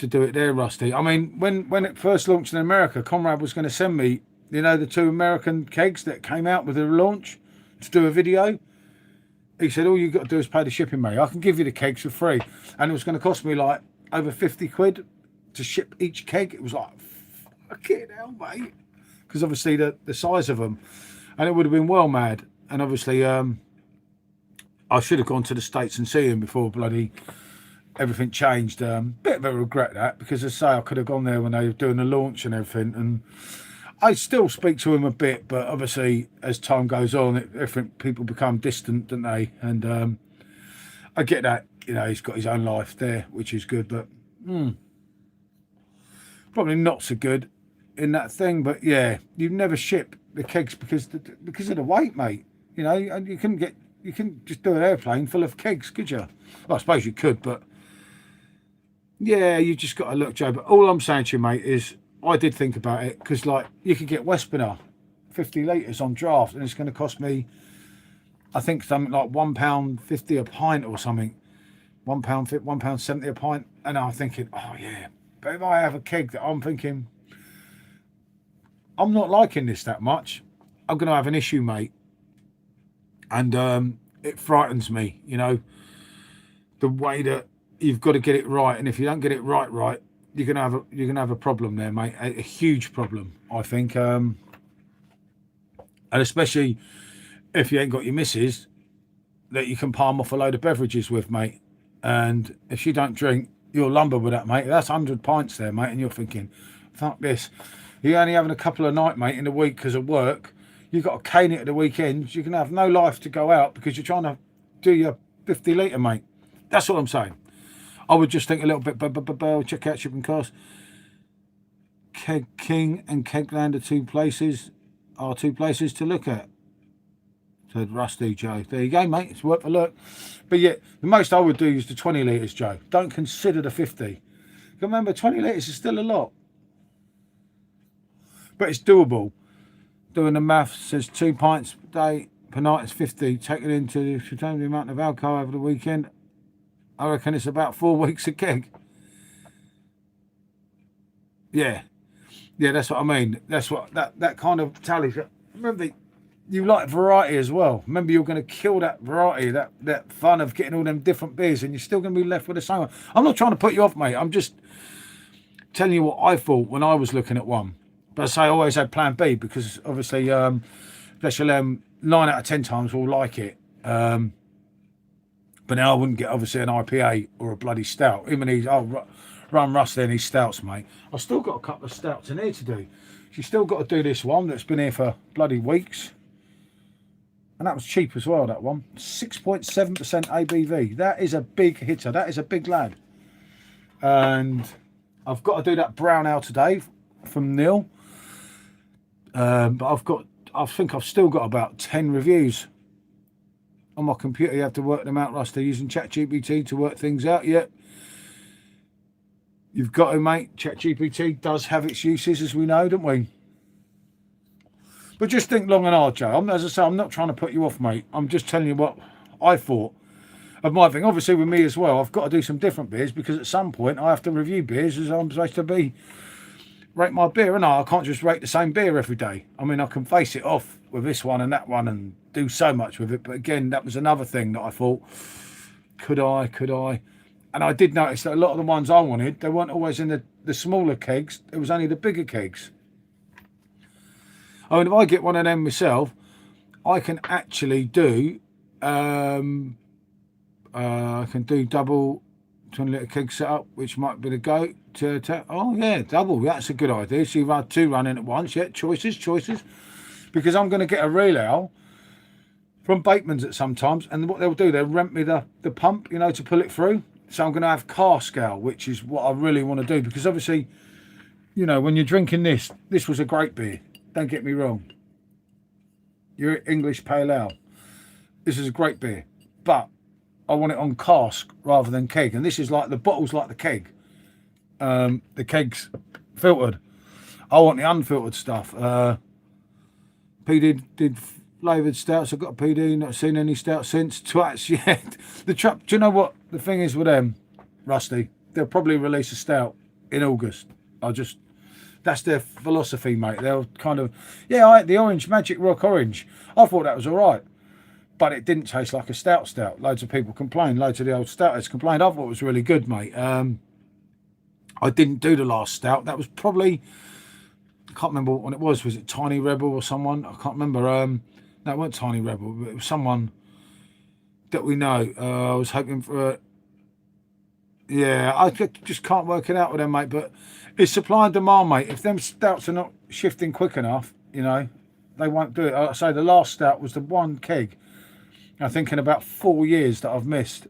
do it there, Rusty. I mean, when it first launched in America, Conrad was going to send me, you know, the 2 American kegs that came out with the launch to do a video. He said, all you got to do is pay the shipping, mate. I can give you the kegs for free. And it was going to cost me like over 50 quid to ship each keg. It was like, fucking hell, mate. Because obviously the size of them. And it would have been well mad. And obviously, I should have gone to the States and seen him before bloody everything changed. Bit of a regret that, because as I say, I could have gone there when they were doing the launch and everything. And I still speak to him a bit, but obviously as time goes on, different people become distant, don't they? And I get that, you know, he's got his own life there, which is good, but probably not so good in that thing. But yeah, you never ship the kegs because of the weight, mate. You know, and you couldn't just do an airplane full of kegs, could you? Well, I suppose you could, but yeah, you just got to look, Joe. But all I'm saying to you, mate, is I did think about it, because like you could get Westbinner 50 litres on draft, and it's going to cost me, I think, something like £1.50 a pint or something. £1.70 a pint. And I'm thinking, oh yeah, but if I have a keg that I'm thinking, I'm not liking this that much, I'm going to have an issue, mate. And it frightens me, you know, the way that you've got to get it right, and if you don't get it right, you're gonna have a problem there, mate. A huge problem, I think. And especially if you ain't got your missus that you can palm off a load of beverages with, mate. And if she don't drink, you'll lumber with that, mate. That's 100 pints there, mate. And you're thinking, fuck this. You're only having a couple of nights, mate, in the week because of work. You've got to cane it at the weekends. You can have no life to go out because you're trying to do your 50 litre, mate. That's what I'm saying. I would just think a little bit, check out shipping costs. Keg King and Kegland are two places to look at, said Rusty Joe. There you go, mate. It's worth a look. But yeah, the most I would do is the 20 litres, Joe. Don't consider the 50. Remember, 20 litres is still a lot. But it's doable. Doing the maths, says 2 pints per night is 50. Taking into the amount of alcohol over the weekend, I reckon it's about 4 weeks a keg. Yeah, that's what I mean. That's what that kind of tallies. Remember, you like variety as well. Remember, you're going to kill that variety, that fun of getting all them different beers, and you're still going to be left with the same one. I'm not trying to put you off, mate. I'm just telling you what I thought when I was looking at one. But I say I always had plan B because obviously, especially 9 out of 10 times we'll like it. But now I wouldn't get obviously an IPA or a bloody stout. Even these, run Rusty and his stouts, mate. I've still got a couple of stouts in here to do. She's still got to do this one that's been here for bloody weeks. And that was cheap as well, that one. 6.7% ABV. That is a big hitter. That is a big lad. And I've got to do that brown ale today from Neil. But I think I've still got about 10 reviews on my computer. You have to work them out, Rusty, using ChatGPT to work things out. Yep. You've got to, mate. ChatGPT does have its uses, as we know, don't we? But just think long and hard, Joe. As I say, I'm not trying to put you off, mate. I'm just telling you what I thought of my thing. Obviously, with me as well, I've got to do some different beers because at some point I have to review beers as I'm supposed to rate my beer, and I can't just rate the same beer every day. I mean, I can face it off with this one and that one and do so much with it. But again, that was another thing that I thought, could I? And I did notice that a lot of the ones I wanted, they weren't always in the smaller kegs. It was only the bigger kegs. I mean, if I get one of them myself, I can actually do, I can do double 20 litre keg setup, which might be the go. Oh yeah, double. That's a good idea. So you've had two running at once. Yeah, choices. Because I'm going to get a real ale from Bateman's at sometimes, and what they'll do, they'll rent me the pump, you know, to pull it through. So I'm going to have cask ale, which is what I really want to do, because obviously, you know, when you're drinking this was a great beer. Don't get me wrong. Your English pale ale. This is a great beer, but I want it on cask rather than keg. And this is like, the bottle's like the keg. The keg's filtered. I want the unfiltered stuff. PD did flavoured stouts. I've got a PD, not seen any stouts since. Twats, yeah. The trap. Do you know what the thing is with them, Rusty? They'll probably release a stout in August. That's their philosophy, mate. They'll kind of, yeah, I ate the orange, Magic Rock Orange. I thought that was all right, but it didn't taste like a stout. Loads of people complained. Loads of the old stouters complained. I thought it was really good, mate. I didn't do the last stout. That was probably, I can't remember what one it was. Was it Tiny Rebel or someone? I can't remember. No, it wasn't Tiny Rebel, but it was someone that we know. I was hoping for yeah, I just can't work it out with them, mate. But it's supply and demand, mate. If them stouts are not shifting quick enough, you know, they won't do it. I say the last stout was the one keg, I think, in about 4 years that I've missed.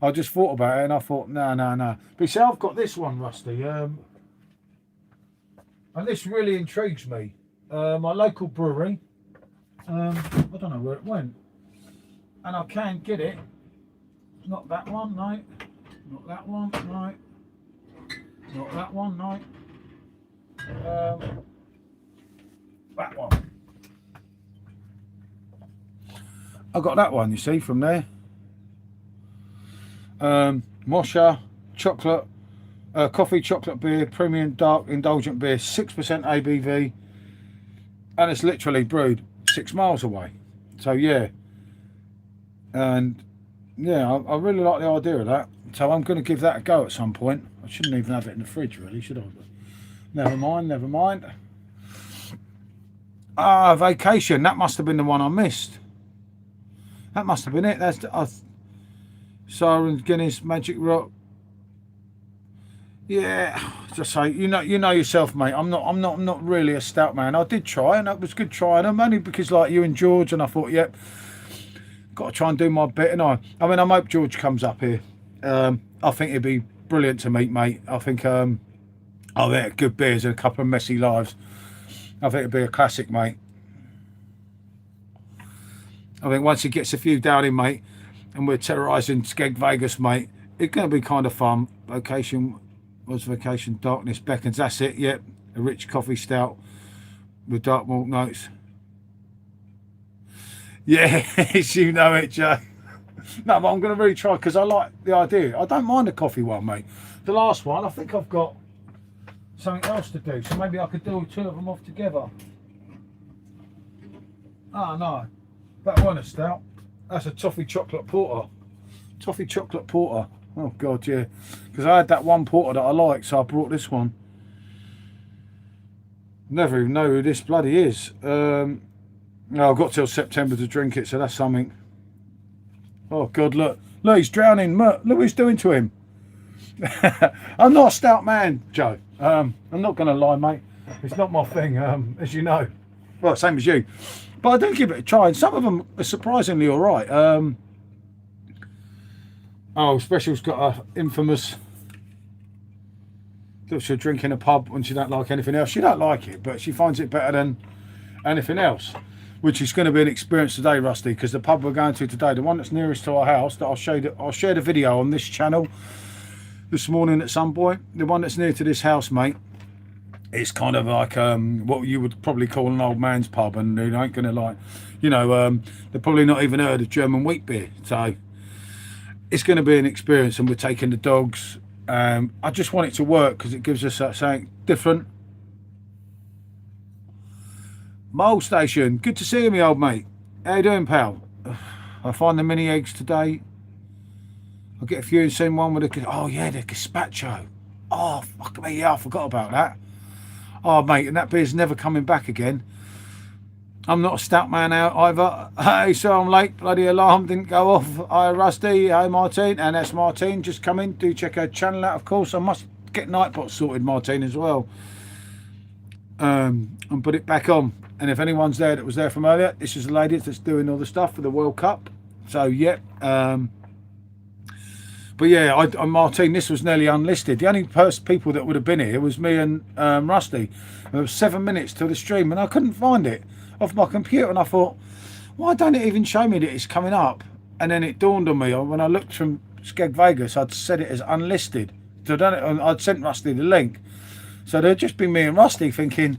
I just thought about it and I thought, no. But you see, I've got this one, Rusty, and this really intrigues me. My local brewery, I don't know where it went, and I can't get it. Not that one, no. Not that one, no. Not that one, no. That one. I got that one, you see, from there. Mosher, chocolate, coffee, chocolate beer, premium dark indulgent beer, 6% ABV, and it's literally brewed 6 miles away. So yeah, and yeah, I really like the idea of that. So I'm going to give that a go at some point. I shouldn't even have it in the fridge, really, should I? But never mind, never mind. Ah, Vacation. That must have been the one I missed. That must have been it. That's Siren Guinness Magic Rock. Yeah, just say you know yourself, mate. I'm not really a stout man. I did try, and it was good trying them, only because like you and George, and I thought, yep, got to try and do my bit. And I mean, I hope George comes up here. I think it'd be brilliant to meet, mate. I think oh, yeah, good beers and a couple of messy lives. I think it'd be a classic, mate. I think once he gets a few down him, mate, and we're terrorising Skeg-Vegas, mate, it's going to be kind of fun. Vacation was Vacation, Darkness Beckons. That's it, yep. A rich coffee stout with dark malt notes. Yes, you know it, Joe. No, but I'm going to really try because I like the idea. I don't mind the coffee one, mate. The last one, I think I've got something else to do, so maybe I could do two of them off together. Oh, no. That one is stout. That's a toffee chocolate porter. Toffee chocolate porter. Oh, God, yeah. Because I had that one porter that I liked, so I brought this one. Never even know who this bloody is. No, I've got till September to drink it, so that's something. Oh, God, look. Look, he's drowning. Look what he's doing to him. I'm not a stout man, Joe. I'm not going to lie, mate. It's not my thing, as you know. Well, same as you. But I do give it a try, and some of them are surprisingly all right. Oh, Special's got a infamous... She'll drink in a pub when she don't like anything else. She don't like it, but she finds it better than anything else, which is going to be an experience today, Rusty, because the pub we're going to today, the one that's nearest to our house, that I'll share the video on this channel this morning at some point. The one that's near to this house, mate, it's kind of like what you would probably call an old man's pub, and they ain't going to like, you know, they're probably not even heard of German wheat beer. So it's going to be an experience, and we're taking the dogs. I just want it to work because it gives us something different. Mole Station, good to see you, me old mate. How you doing, pal? I find the mini eggs today. I'll get a few and send one with a... Oh, yeah, the gazpacho. Oh, fuck me, yeah, I forgot about that. Oh, mate, and that beer's never coming back again. I'm not a stout man out either. Hey, so I'm late. Bloody alarm didn't go off. Hi, Rusty. Hi, Martine. And that's Martine. Just come in. Do check her channel out, of course. I must get Nightbot sorted, Martine, as well. And put it back on. And if anyone's there that was there from earlier, this is the lady that's doing all the stuff for the World Cup. So, yep. But yeah, Martine, this was nearly unlisted. The only people that would have been here was me and Rusty. There was 7 minutes till the stream, and I couldn't find it off my computer, and I thought, why don't it even show me that it's coming up? And then it dawned on me when I looked from Skeg-Vegas, I'd set it as unlisted. So I'd sent Rusty the link. So there'd just be me and Rusty thinking,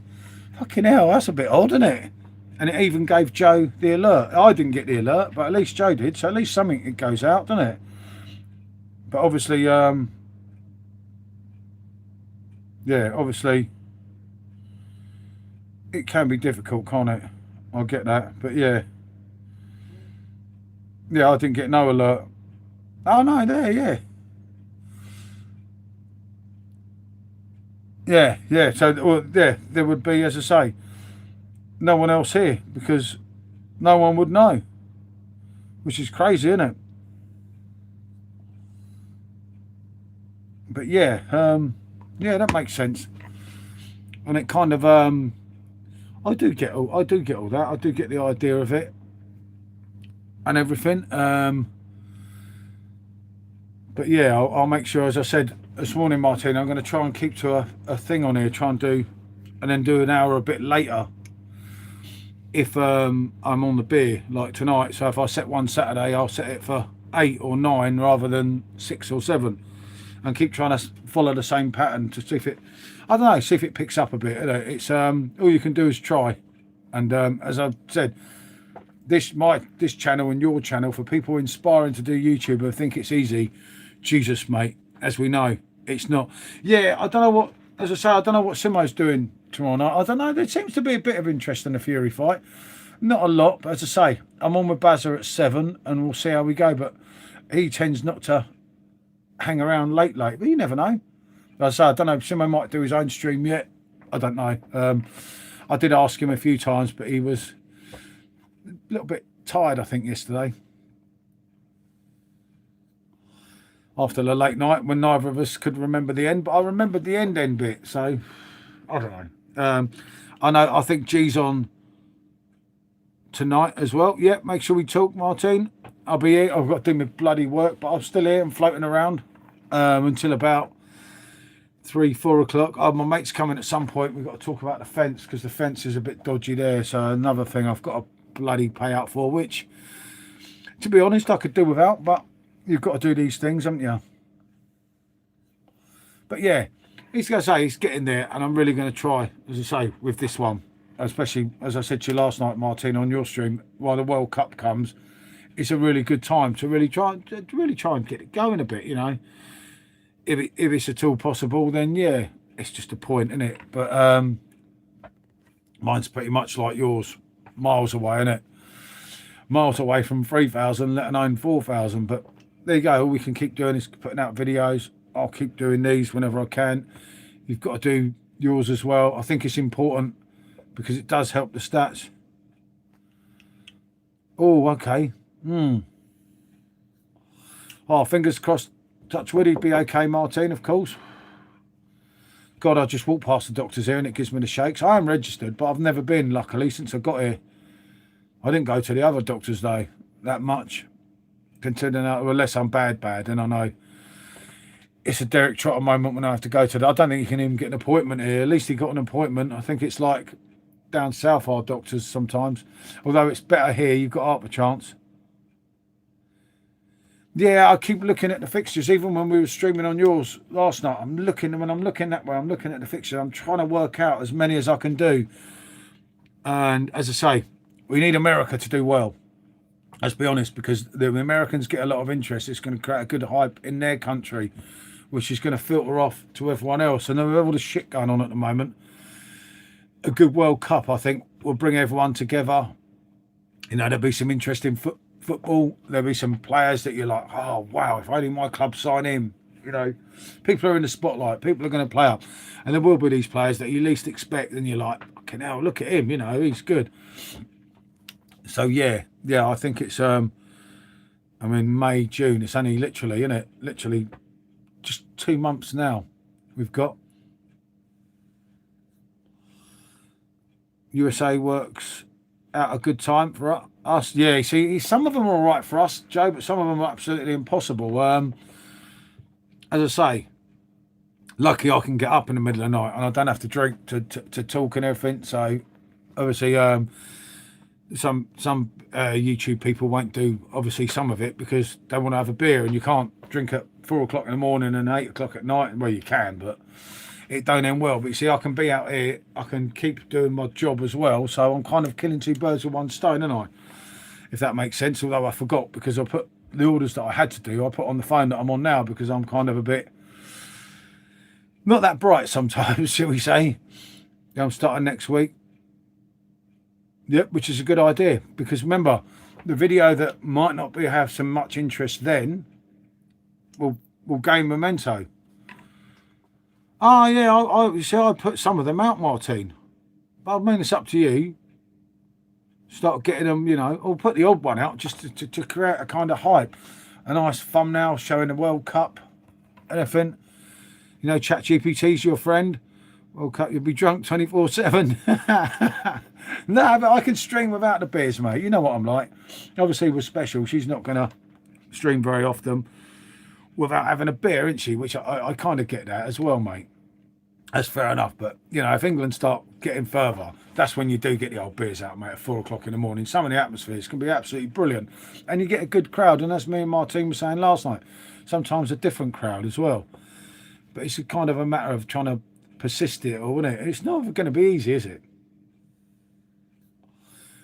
fucking hell, that's a bit odd, isn't it? And it even gave Joe the alert. I didn't get the alert, but at least Joe did. So at least something it goes out, doesn't it? But obviously, yeah, obviously, it can be difficult, can't it? I get that, but yeah. Yeah, I didn't get no alert. Oh, no, there, yeah. Yeah, so, well, yeah, there would be, as I say, no one else here, because no one would know. Which is crazy, isn't it? But yeah, yeah, that makes sense. And it kind of, I do get all that. I do get the idea of it and everything. But yeah, I'll make sure, as I said this morning, Martin, I'm going to try and keep to a thing on here, try and do, and then do an hour a bit later if I'm on the beer, like tonight. So if I set one Saturday, I'll set it for 8 or 9 rather than 6 or 7. And keep trying to follow the same pattern to see if it, I don't know, see if it picks up a bit. It's all you can do is try. And as I've said, this channel and your channel, for people inspiring to do YouTube who think it's easy, Jesus, mate, as we know, it's not. Yeah, I don't know what, as I say, I don't know what Simo's doing tomorrow night. I don't know. There seems to be a bit of interest in the Fury fight. Not a lot, but as I say, I'm on with Bazza at 7, and we'll see how we go. But he tends not to hang around late, but you never know. As I say, I don't know, Simo might do his own stream yet. I don't know. I did ask him a few times, but he was a little bit tired, I think, yesterday. After the late night when neither of us could remember the end, but I remembered the end bit, so I don't know. I think G's on tonight as well. Yeah, make sure we talk, Martin. I'll be here. I've got to do my bloody work, but I'm still here and floating around until about 3-4 o'clock. Oh, my mate's coming at some point. We've got to talk about the fence because the fence is a bit dodgy there. So another thing I've got to bloody pay out for, which, to be honest, I could do without, but you've got to do these things, haven't you? But yeah, he's going to say he's getting there, and I'm really going to try, as I say, with this one, especially as I said to you last night, Martin, on your stream, while the World Cup comes. It's a really good time to really try and get it going a bit, you know. If it's at all possible, then yeah, it's just a point, isn't it? But mine's pretty much like yours, miles away, isn't it? Miles away from 3,000, let alone 4,000. But there you go. All we can keep doing is putting out videos. I'll keep doing these whenever I can. You've got to do yours as well. I think it's important because it does help the stats. Oh, okay. Oh, fingers crossed. Touch wood, he'd be okay, Martin, of course. God, I just walked past the doctors here and it gives me the shakes. I am registered, but I've never been, luckily, since I got here. I didn't go to the other doctors, though, that much. Considering that, unless I'm bad, and I know it's a Derek Trotter moment when I have to go to that. I don't think you can even get an appointment here. At least he got an appointment. I think it's like down south, our doctors sometimes. Although it's better here, you've got half a chance. Yeah, I keep looking at the fixtures. Even when we were streaming on yours last night, when I'm looking that way, I'm looking at the fixtures. I'm trying to work out as many as I can do. And as I say, we need America to do well. Let's be honest, because the Americans get a lot of interest. It's going to create a good hype in their country, which is going to filter off to everyone else. And with all the shit going on at the moment, a good World Cup, I think, will bring everyone together. You know, there'll be some interesting football. There'll be some players that you're like, oh wow, if only my club sign him. You know, people are in the spotlight, people are going to play up, and there will be these players that you least expect, and you're like, fucking hell, look at him, you know, he's good. So yeah, I think it's I mean, May, June, it's only literally, isn't it, literally just 2 months now we've got. USA works out a good time for us. Yeah, see, some of them are all right for us, Joe, but some of them are absolutely impossible. As I say, lucky I can get up in the middle of the night and I don't have to drink to talk and everything. So obviously, some YouTube people won't do obviously some of it because they want to have a beer, and you can't drink at 4 o'clock in the morning and 8 o'clock at night. Well, you can, but it don't end well. But you see, I can be out here, I can keep doing my job as well, so I'm kind of killing two birds with one stone, aren't I? If that makes sense. Although I forgot, because I put the orders that I had to do, I put on the phone that I'm on now, because I'm kind of a bit not that bright sometimes, shall we say. I'm starting next week. Yep, which is a good idea, because remember, the video that might not have so much interest then will gain memento. Oh yeah, I see. I put some of them out, Martine. But I mean, it's up to you. Start getting them, you know, or put the odd one out just to create a kind of hype. A nice thumbnail showing the World Cup, anything. You know, ChatGPT's your friend. World Cup, you'll be drunk 24/7. No, but I can stream without the beers, mate. You know what I'm like. Obviously, with Special, she's not going to stream very often without having a beer, isn't she? Which I kind of get that as well, mate. That's fair enough. But, you know, if England start getting further, that's when you do get the old beers out, mate, at 4 o'clock in the morning. Some of the atmospheres can be absolutely brilliant. And you get a good crowd. And that's me and Martine were saying last night. Sometimes a different crowd as well. But it's a kind of a matter of trying to persist it all, isn't it? It's not going to be easy, is it?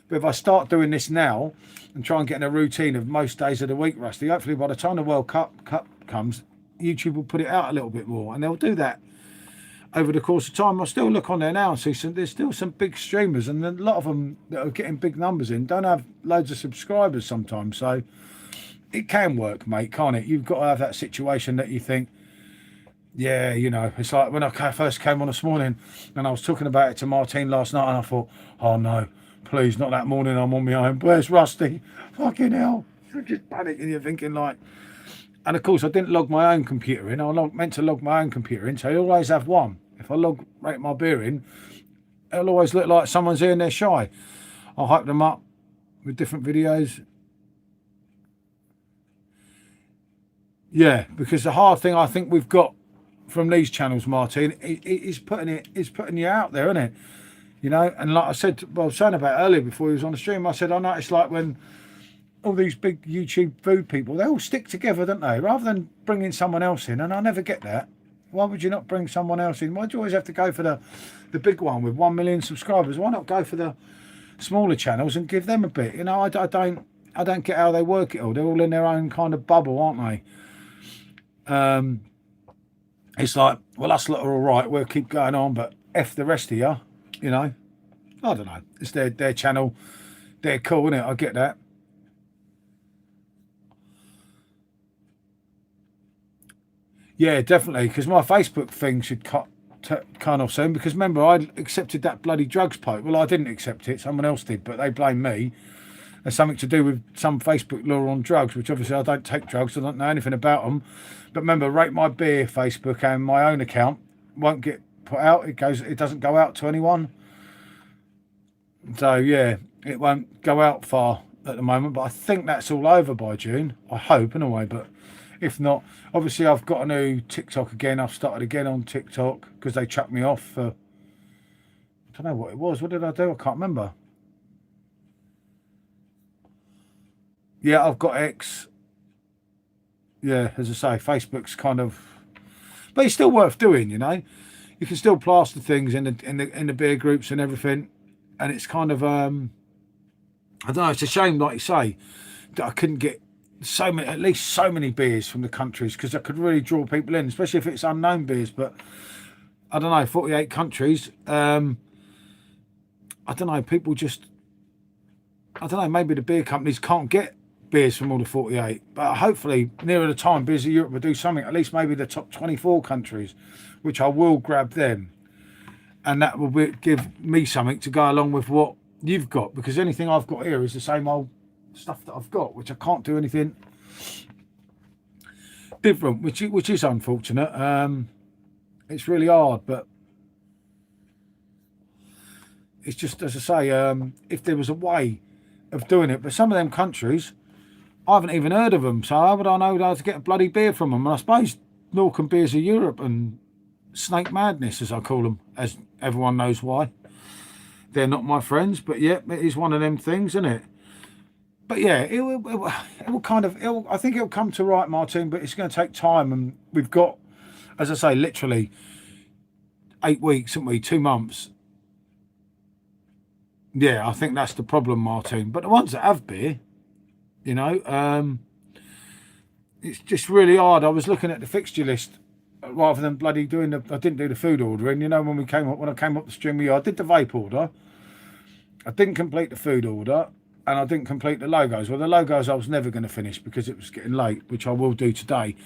But if I start doing this now and try and get in a routine of most days of the week, Rusty, hopefully by the time the World Cup comes, YouTube will put it out a little bit more, and they'll do that over the course of time. I still look on there now and see there's still some big streamers, and a lot of them that are getting big numbers in don't have loads of subscribers sometimes. So it can work, mate, can't it? You've got to have that situation that you think, yeah, you know, it's like when I first came on this morning and I was talking about it to Martine last night, and I thought, oh no, please, not that morning, I'm on my own. Where's Rusty? Fucking hell. You're just panicking, you're thinking like, and of course I didn't log my own computer in. I meant to log my own computer in, so I always have one. If I rate my beer in, it'll always look like someone's here and they're shy. I'll hype them up with different videos. Yeah, because the hard thing I think we've got from these channels, Martin, is putting you out there, isn't it? You know, and like I said, well, I was saying about earlier before he was on the stream, I said I noticed like when all these big YouTube food people, they all stick together, don't they? Rather than bringing someone else in, and I never get that. Why would you not bring someone else in? Why do you always have to go for the big one with 1 million subscribers? Why not go for the smaller channels and give them a bit? You know, I don't get how they work it all. They're all in their own kind of bubble, aren't they? It's like, well, us lot are all right, we'll keep going on, but F the rest of you, you know. I don't know. It's their channel. They're cool, isn't it? I get that. Yeah, definitely, because my Facebook thing should cut off soon, because remember, I accepted that bloody drugs post. Well, I didn't accept it, someone else did, but they blame me. There's something to do with some Facebook law on drugs, which obviously I don't take drugs, I don't know anything about them. But remember, Rate My Beer Facebook and my own account won't get put out. It doesn't go out to anyone. So yeah, it won't go out far at the moment, but I think that's all over by June. I hope anyway, but if not, obviously I've got a new TikTok again. I've started again on TikTok because they chucked me off for, I don't know what it was. What did I do? I can't remember. Yeah, I've got X. Yeah, as I say, Facebook's kind of, but it's still worth doing. You know, you can still plaster things in the beer groups and everything, and it's kind of I don't know. It's a shame, like you say, that I couldn't get at least so many beers from the countries, because I could really draw people in, especially if it's unknown beers. But I don't know, 48 countries. I don't know. People just, I don't know. Maybe the beer companies can't get beers from all the 48, but hopefully nearer the time Beers of Europe will do something, at least maybe the top 24 countries, which I will grab them, and that will give me something to go along with what you've got, because anything I've got here is the same old stuff that I've got, which I can't do anything different, which is unfortunate. It's really hard, but it's just, as I say, if there was a way of doing it, but some of them countries I haven't even heard of them, so how would I know how to get a bloody beer from them? And I suppose Norcom Beers of Europe and Snake Madness, as I call them, as everyone knows why. They're not my friends, but yeah, it is one of them things, isn't it? But yeah, it will kind of, I think it'll come to right, Martin, but it's going to take time. And we've got, as I say, literally 8 weeks, haven't we? 2 months. Yeah, I think that's the problem, Martin. But the ones that have beer, you know, it's just really hard. I was looking at the fixture list rather than bloody doing I didn't do the food ordering. You know, when I came up the stream with you, I did the vape order. I didn't complete the food order, and I didn't complete the logos. Well, the logos I was never going to finish because it was getting late, which I will do today.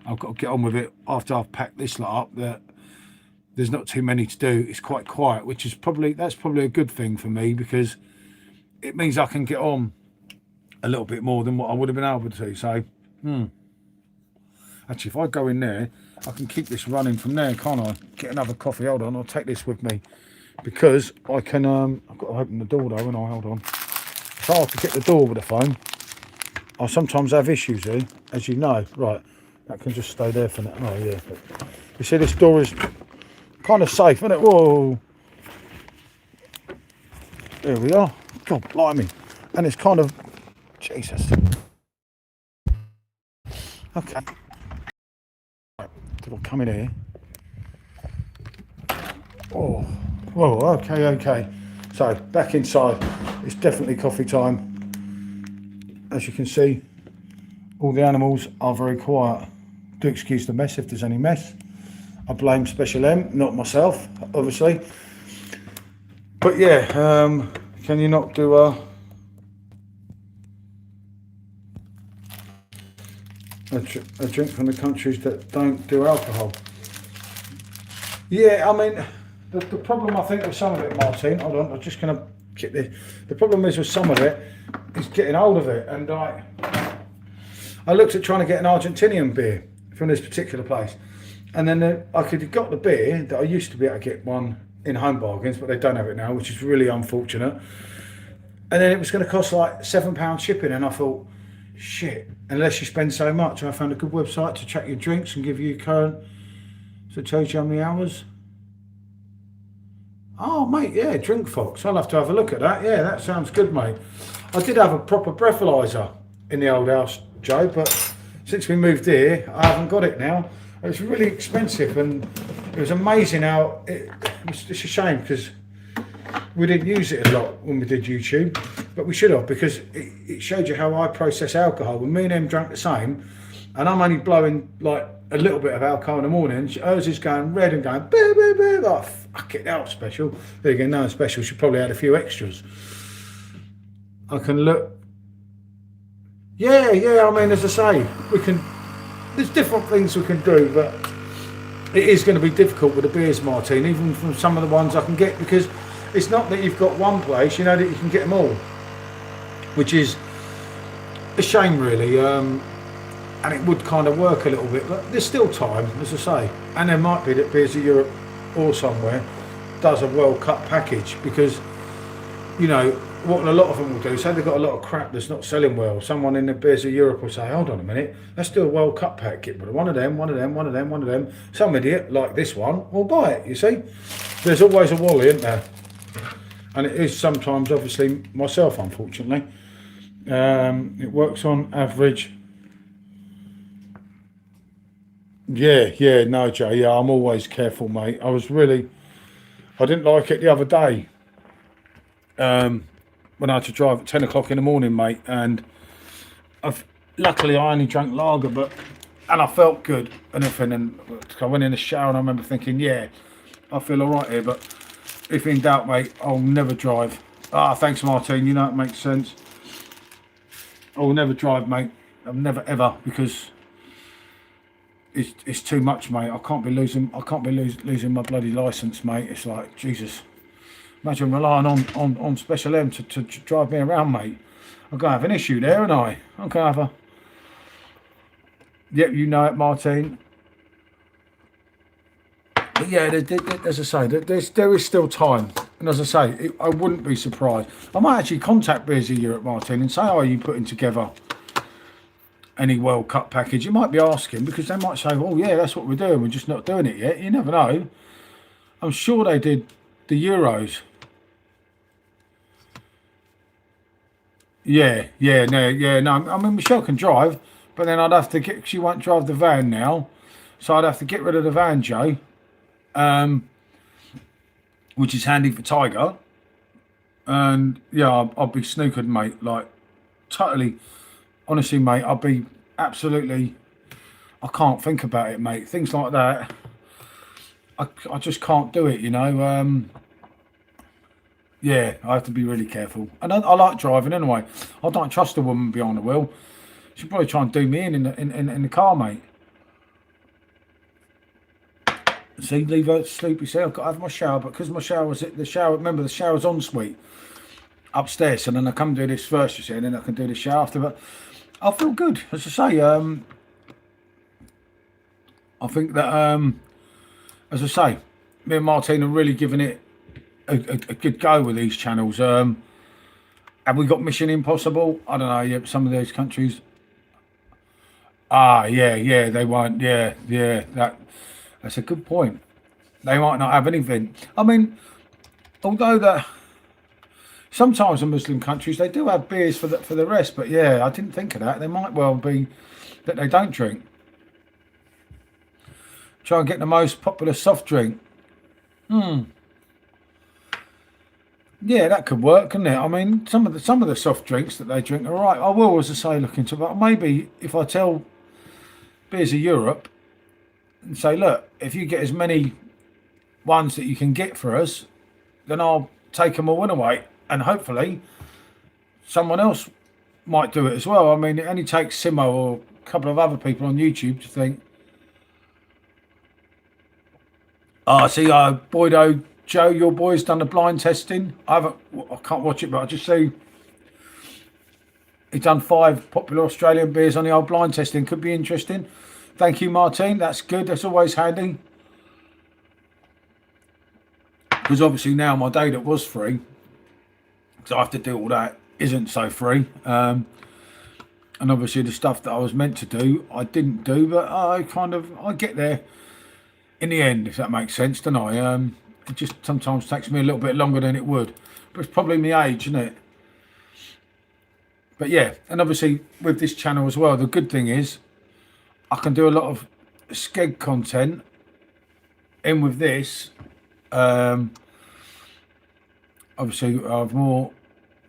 I've got to get on with it after I've packed this lot up. That there's not too many to do. It's quite quiet, which is that's probably a good thing for me, because it means I can get on a little bit more than what I would have been able to. So, actually, if I go in there, I can keep this running from there, can't I? Get another coffee. Hold on, I'll take this with me, because I can. I've got to open the door though, and I hold on. It's hard to get the door with the phone. I sometimes have issues here, as you know. Right, that can just stay there for now. Oh yeah, but you see, this door is kind of safe, isn't it? Whoa. There we are. God blimey. And it's kind of, Jesus. Okay. Right, did I come in here? Oh, whoa, okay. So, back inside. It's definitely coffee time. As you can see, all the animals are very quiet. Do excuse the mess if there's any mess. I blame Special M, not myself, obviously. But yeah, can you not do a drink from the countries that don't do alcohol? Yeah, I mean, the problem I think with some of it, Martin, hold on, I'm just going to get the problem is with some of it is getting hold of it. And I looked at trying to get an Argentinian beer from this particular place. And then I could have got the beer that I used to be able to get one in Home Bargains, but they don't have it now, which is really unfortunate. And then it was going to cost like £7 shipping, and I thought, shit, unless you spend so much. I found a good website to track your drinks and give you current, so it tells you how many hours. Oh, mate, yeah, Drink Fox. I'll have to have a look at that. Yeah, that sounds good, mate. I did have a proper breathalyzer in the old house, Joe, but since we moved here, I haven't got it now. It was really expensive, and it was amazing how it's a shame because we didn't use it a lot when we did YouTube, but we should have, because it showed you how I process alcohol. When me and him drank the same, and I'm only blowing like a little bit of alcohol in the morning, hers is going red and going beep, beep, beep. Oh, fuck it, out special. There you go, no special. She probably had a few extras. I can look. Yeah, I mean, as I say, we can. There's different things we can do, but it is going to be difficult with the beers, Martin, even from some of the ones I can get, because it's not that you've got one place, you know, that you can get them all, which is a shame, really. And it would kind of work a little bit, but there's still time, as I say. And there might be that Beers of Europe or somewhere does a World Cup package, because, you know, what a lot of them will do, say they've got a lot of crap that's not selling well, someone in the Beers of Europe will say, hold on a minute, let's do a World Cup pack kit, but one of them, some idiot like this one will buy it, you see. There's always a wally, isn't there? And it is sometimes, obviously, myself, unfortunately. It works on average. Yeah, no, Joe, yeah, I'm always careful, mate. I didn't like it the other day. When I had to drive at 10 o'clock in the morning, mate, and luckily I only drank lager, and I felt good and everything, and I went in the shower and I remember thinking, yeah, I feel all right here, but if in doubt, mate, I'll never drive. Ah, thanks, Martin, you know, it makes sense. I'll never drive, mate. I've never ever, because it's too much, mate. I can't be losing my bloody licence, mate. It's like, Jesus. Imagine relying on Special M to drive me around, mate. I'm going to have an issue there, aren't I? I'm going to have a... Yep, you know it, Martin. But yeah, as I say, there is still time. And as I say, I wouldn't be surprised. I might actually contact Beers of Europe, Martin, and say, oh, are you putting together any World Cup package? You might be asking, because they might say, oh, yeah, that's what we're doing. We're just not doing it yet. You never know. I'm sure they did the Euros. Yeah, no. I mean, Michelle can drive, but then I'd have to get. She won't drive the van now, so I'd have to get rid of the van, Joe. Which is handy for Tiger. And yeah, I'll be snookered, mate. Like, totally, honestly, mate. I'll be absolutely. I can't think about it, mate. Things like that. I just can't do it, you know. Yeah, I have to be really careful. And I like driving anyway. I don't trust a woman behind the wheel. She'll probably try and do me in the car, mate. See, leave her sleepy. See, I've got to have my shower, but because my shower's the shower. Remember, the shower's en suite upstairs, and then I come do this first, you see, and then I can do the shower after. But I feel good, as I say. I think that, as I say, me and Martin are really giving it a good go with these channels. Have we got Mission Impossible? I don't know. Yeah, some of those countries. Yeah, they won't. Yeah, that's a good point. They might not have anything. I mean, although that sometimes in Muslim countries they do have beers for the rest, but yeah, I didn't think of that. They might well be that they don't drink. Try and get the most popular soft drink. Yeah, that could work, couldn't it? I mean, some of the soft drinks that they drink are right. I will, as I say, look into it. But maybe if I tell Beers of Europe and say, look, if you get as many ones that you can get for us, then I'll take them all away, and hopefully someone else might do it as well. I mean, it only takes Simo or a couple of other people on YouTube to think, oh, see, Boydo Joe, your boy's done the blind testing. I can't watch it, but I just see he's done 5 popular Australian beers on the old blind testing. Could be interesting. Thank you, Martine. That's good. That's always handy. Because obviously now my day that was free, because I have to do all that, isn't so free. And obviously the stuff that I was meant to do, I didn't do, but I get there in the end, if that makes sense, don't I? It just sometimes takes me a little bit longer than it would. But it's probably my age, isn't it? But yeah, and obviously with this channel as well, the good thing is I can do a lot of skeg content in with this. Obviously I have more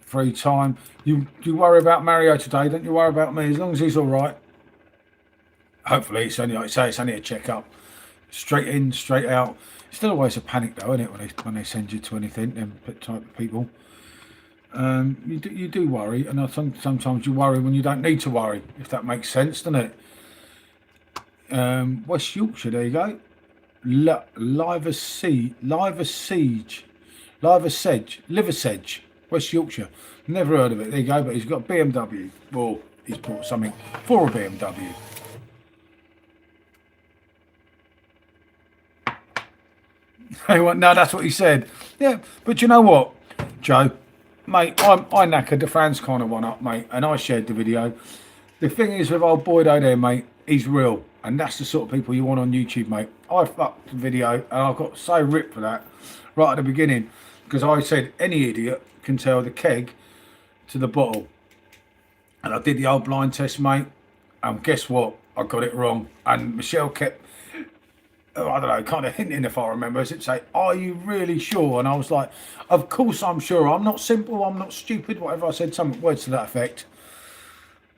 free time. You worry about Mario today, don't you worry about me, as long as he's all right. Hopefully it's only, like I say, it's only a checkup. Straight in, straight out. It's still always a panic though, isn't it, when they send you to anything, them type of people. You do worry, and sometimes you worry when you don't need to worry, if that makes sense, doesn't it? West Yorkshire, there you go. Liversedge, West Yorkshire. Never heard of it. There you go, but he's got BMW. Well, he's bought something for a BMW. No, that's what he said. Yeah, but you know what, Joe? Mate, I knackered the fans kind of one up, mate, and I shared the video. The thing is with old Boydo there, mate, he's real, and that's the sort of people you want on YouTube, mate. I fucked the video, and I got so ripped for that right at the beginning, because I said any idiot can tell the keg to the bottle. And I did the old blind test, mate, and guess what? I got it wrong. And Michelle kept, I don't know, kind of hinting, if I remember, she'd say, are you really sure? And I was like, of course I'm sure. I'm not simple, I'm not stupid, whatever. I said some words to that effect.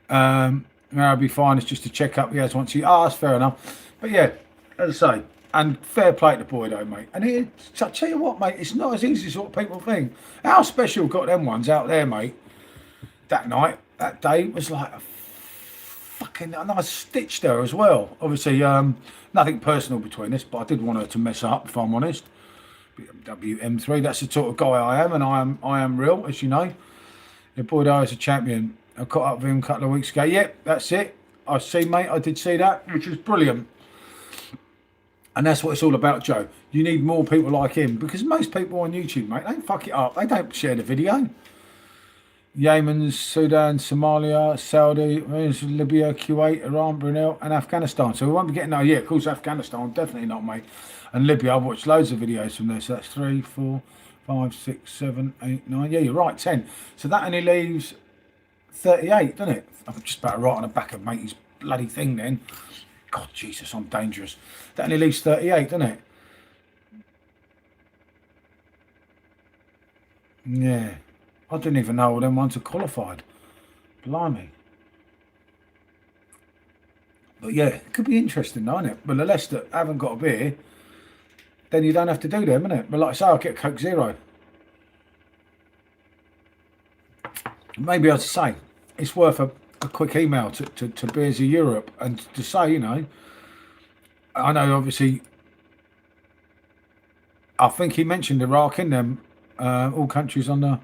I'll be fine, it's just a check up. Yes, once you that's fair enough. But yeah, as I say, and fair play to Boydo, mate. And I tell you what, mate, it's not as easy as what people think. How special got them ones out there, mate. That night, that day, was like a fucking nice stitch there as well. Obviously, nothing personal between us, but I did want her to mess up, if I'm honest. BMW M3, that's the sort of guy I am, and I am real, as you know. Yeah, Boydo is a champion. I caught up with him a couple of weeks ago. Yep, that's it. I see, mate. I did see that, which was brilliant. And that's what it's all about, Joe. You need more people like him, because most people on YouTube, mate, they fuck it up. They don't share the video. Yemen, Sudan, Somalia, Saudi, Libya, Kuwait, Iran, Brunei, and Afghanistan. So we won't be getting, yeah, of course, Afghanistan, definitely not, mate. And Libya, I've watched loads of videos from there. So that's 3, 4, 5, 6, 7, 8, 9. Yeah, you're right, 10. So that only leaves 38, doesn't it? I'm just about to write on the back of matey's bloody thing then. God, Jesus, I'm dangerous. That only leaves 38, doesn't it? Yeah. I didn't even know all them ones are qualified. Blimey. But yeah, it could be interesting, though, isn't it? But the less that haven't got a beer, then you don't have to do them, innit? But like I say, I'll get Coke Zero. Maybe I'd say it's worth a quick email to Beers of Europe and to say, you know, I know obviously, I think he mentioned Iraq in them, all countries on the...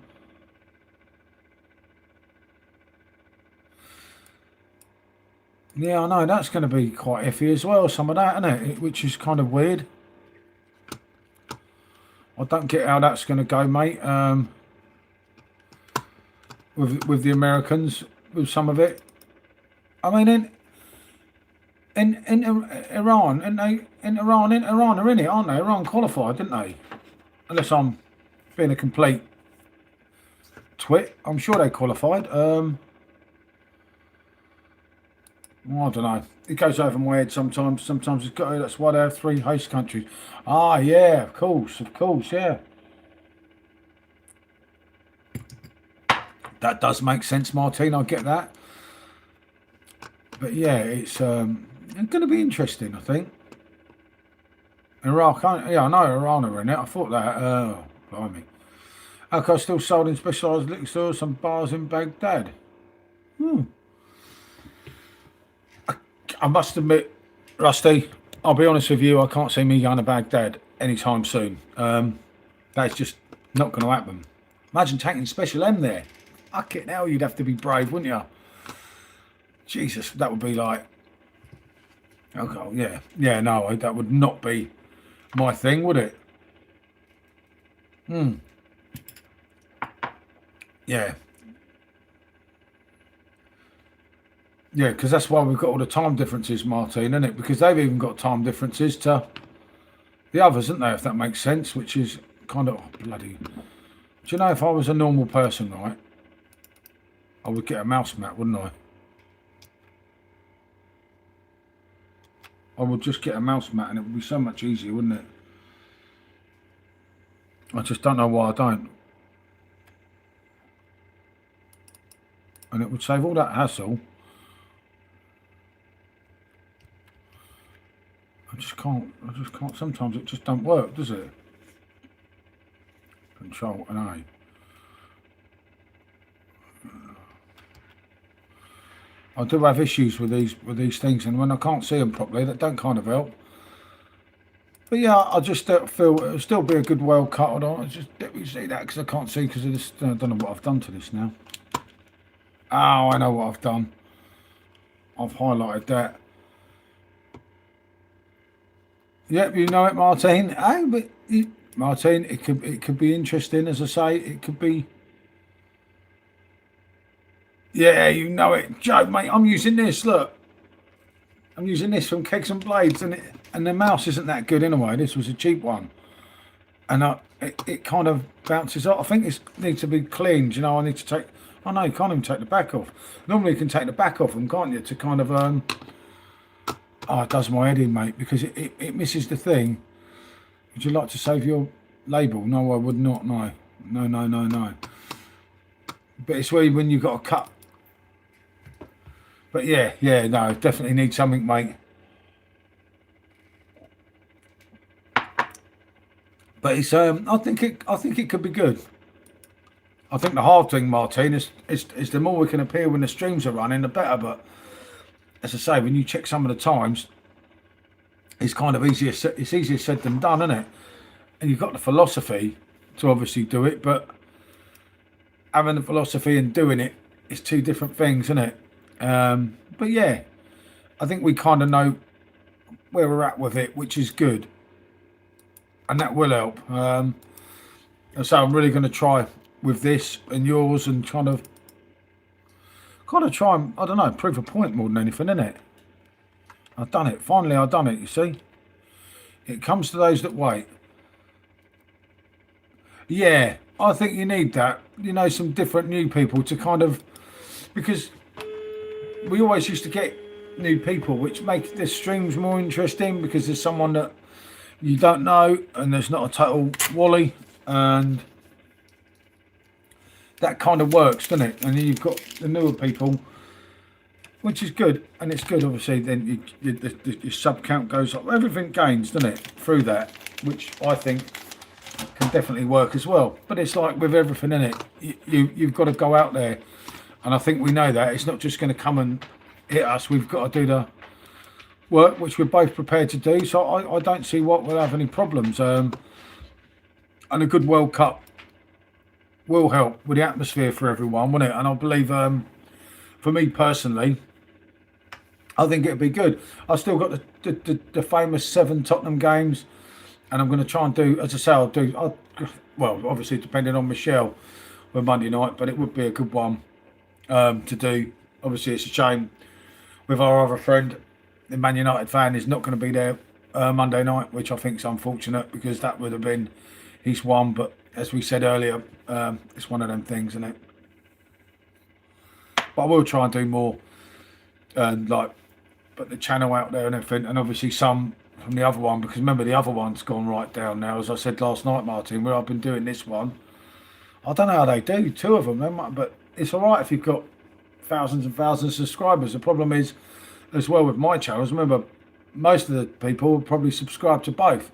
Yeah, I know, that's going to be quite iffy as well, some of that, isn't it? Which is kind of weird. I don't get how that's going to go, mate, with the Americans, with some of it. I mean, in Iran, Iran are in it, aren't they? Iran qualified, didn't they? Unless I'm being a complete twit. I'm sure they qualified. Well, I don't know. It goes over my head sometimes. Sometimes it's got. That's why they have 3 host countries. Ah, yeah, of course, yeah. That does make sense, Martine. I get that. But yeah, it's going to be interesting, I think. Iraq, yeah, I know Iran are in it. I thought that. Oh, blimey. Alcohol still sold in specialised liquor stores, some bars in Baghdad. I must admit, Rusty, I'll be honest with you, I can't see me going to Baghdad anytime soon. That's just not going to happen. Imagine taking Special M there. Fucking hell, you'd have to be brave, wouldn't you? Jesus, that would be like... Okay, yeah. Yeah, no, that would not be my thing, would it? Yeah. Yeah, because that's why we've got all the time differences, Martin, isn't it? Because they've even got time differences to the others, isn't they, if that makes sense, which is kind of... Oh, bloody... Do you know, if I was a normal person, right, I would get a mouse mat, wouldn't I? I would just get a mouse mat and it would be so much easier, wouldn't it? I just don't know why I don't. And it would save all that hassle. I just can't, sometimes it just don't work, does it? Control and A. I do have issues with these things, and when I can't see them properly, that don't kind of help. But yeah, I just feel it'll still be a good World Cup. Hold on, just let me see that because I can't see because of this. I don't know what I've done to this now. Oh, I know what I've done. I've highlighted that. Yep, you know it, Martin. Hey, but Martin, it could be interesting, as I say. It could be. Yeah, you know it, Joe, mate. I'm using this. Look, I'm using this from Kegs and Blades, and the mouse isn't that good anyway. This was a cheap one, and it kind of bounces off. I think it needs to be cleaned. You know, I need to take. Oh no, you can't even take the back off. Normally, you can take the back off them, can't you? To kind of Oh, it does my head in, mate, because it misses the thing. Would you like to save your label? No, I would not. No, no, no, no, no. But it's really when you've got to cut. But yeah, no, definitely need something, mate. But it's I think it could be good. I think the hard thing, Martin, is the more we can appear when the streams are running, the better. But as I say, when you check some of the times, it's kind of easier. It's easier said than done, isn't it? And you've got the philosophy to obviously do it, but having the philosophy and doing it is two different things, isn't it? But yeah, I think we kind of know where we're at with it, which is good, and that will help. And so I'm really going to try with this and yours and kind of try and, I don't know, prove a point more than anything, isn't it? I've done it. Finally, I've done it, you see. It comes to those that wait. Yeah, I think you need that. You know, some different new people to kind of... Because we always used to get new people, which makes the streams more interesting because there's someone that you don't know and there's not a total wally, and that kind of works, doesn't it? And then you've got the newer people, which is good, and it's good obviously. Then your sub count goes up, everything gains, doesn't it, through that, which I think can definitely work as well. But it's like with everything in it, you've got to go out there, and I think we know that it's not just going to come and hit us. We've got to do the work, which we're both prepared to do. So I don't see what we'll have any problems. And a good World Cup will help with the atmosphere for everyone, won't it? And I believe, for me personally, I think it'll be good. I've still got the famous 7 Tottenham games, and I'm going to try and do, as I say, well, obviously depending on Michelle for Monday night, but it would be a good one to do. Obviously, it's a shame with our other friend, the Man United fan, is not going to be there Monday night, which I think is unfortunate because that would have been his one. But as we said earlier, it's one of them things, isn't it? But I will try and do more, and like put the channel out there and everything, and obviously some from the other one, because remember the other one's gone right down now. As I said last night, Martin, where I've been doing this one, I don't know how they do, 2 of them, but it's all right if you've got thousands and thousands of subscribers. The problem is, as well with my channels, remember most of the people probably subscribe to both,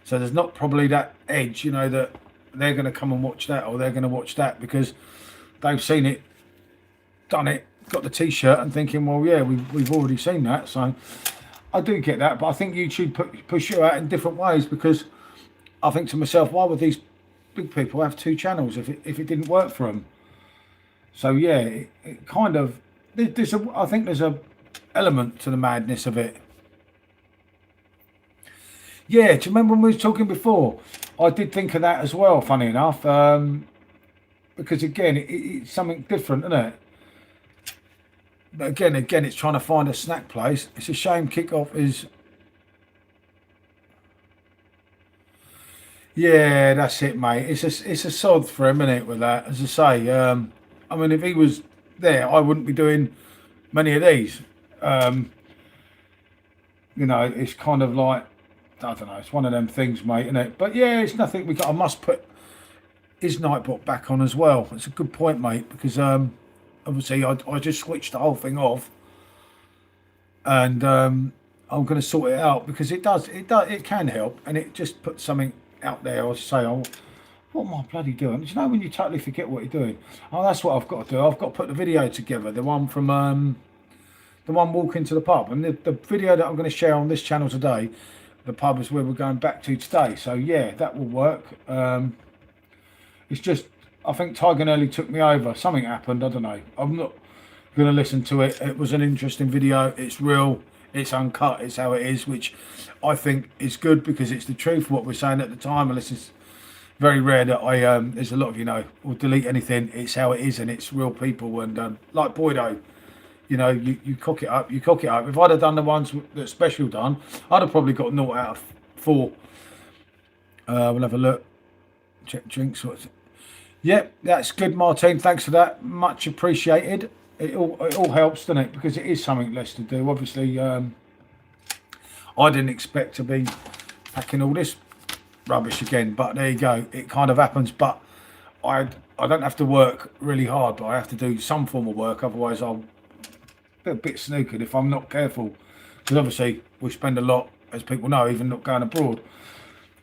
So there's not probably that edge, you know, that they're going to come and watch that or they're going to watch that because they've seen it, done it, got the t-shirt and thinking, well, yeah, we've already seen that. So I do get that, but I think YouTube push you out in different ways, because I think to myself, why would these big people have 2 channels if it didn't work for them? So yeah, it kind of, I think there's a element to the madness of it. Yeah, do you remember when we were talking before? I did think of that as well, funny enough, because again, it's something different, isn't it? But again, it's trying to find a snack place. It's a shame kickoff is... Yeah, that's it, mate. It's a sod for him, isn't it, with that? As I say, I mean, if he was there, I wouldn't be doing many of these. You know, it's kind of like, I don't know, it's one of them things, mate, isn't it? But yeah, it's nothing we got. I must put his Nightbot back on as well. It's a good point, mate, because obviously I just switched the whole thing off, and I'm going to sort it out, because it can help, and it just puts something out there. I say, oh, what am I bloody doing? Do you know when you totally forget what you're doing? Oh, that's what I've got to do. I've got to put the video together, the one from the one walking to the pub, and the video that I'm going to share on this channel today, the pub is where we're going back to today. So yeah, that will work. It's just, I think Tiger nearly took me over. Something happened, I don't know. I'm not going to listen to it. It was an interesting video. It's real, it's uncut, it's how it is, which I think is good, because it's the truth what we're saying at the time. Unless it's very rare that there's a lot of, you know, will delete anything. It's how it is, and it's real people. And like Boydo, you know, you cock it up, you cock it up. If I'd have done the ones that Special done, I'd have probably got 0 out of 4. We'll have a look. Check drinks. Yep, that's good, Martin. Thanks for that. Much appreciated. It all helps, doesn't it? Because it is something less to do. Obviously, I didn't expect to be packing all this rubbish again, but there you go. It kind of happens. But I don't have to work really hard, but I have to do some form of work. Otherwise, I'll be a bit snookered if I'm not careful. Because obviously, we spend a lot, as people know, even not going abroad.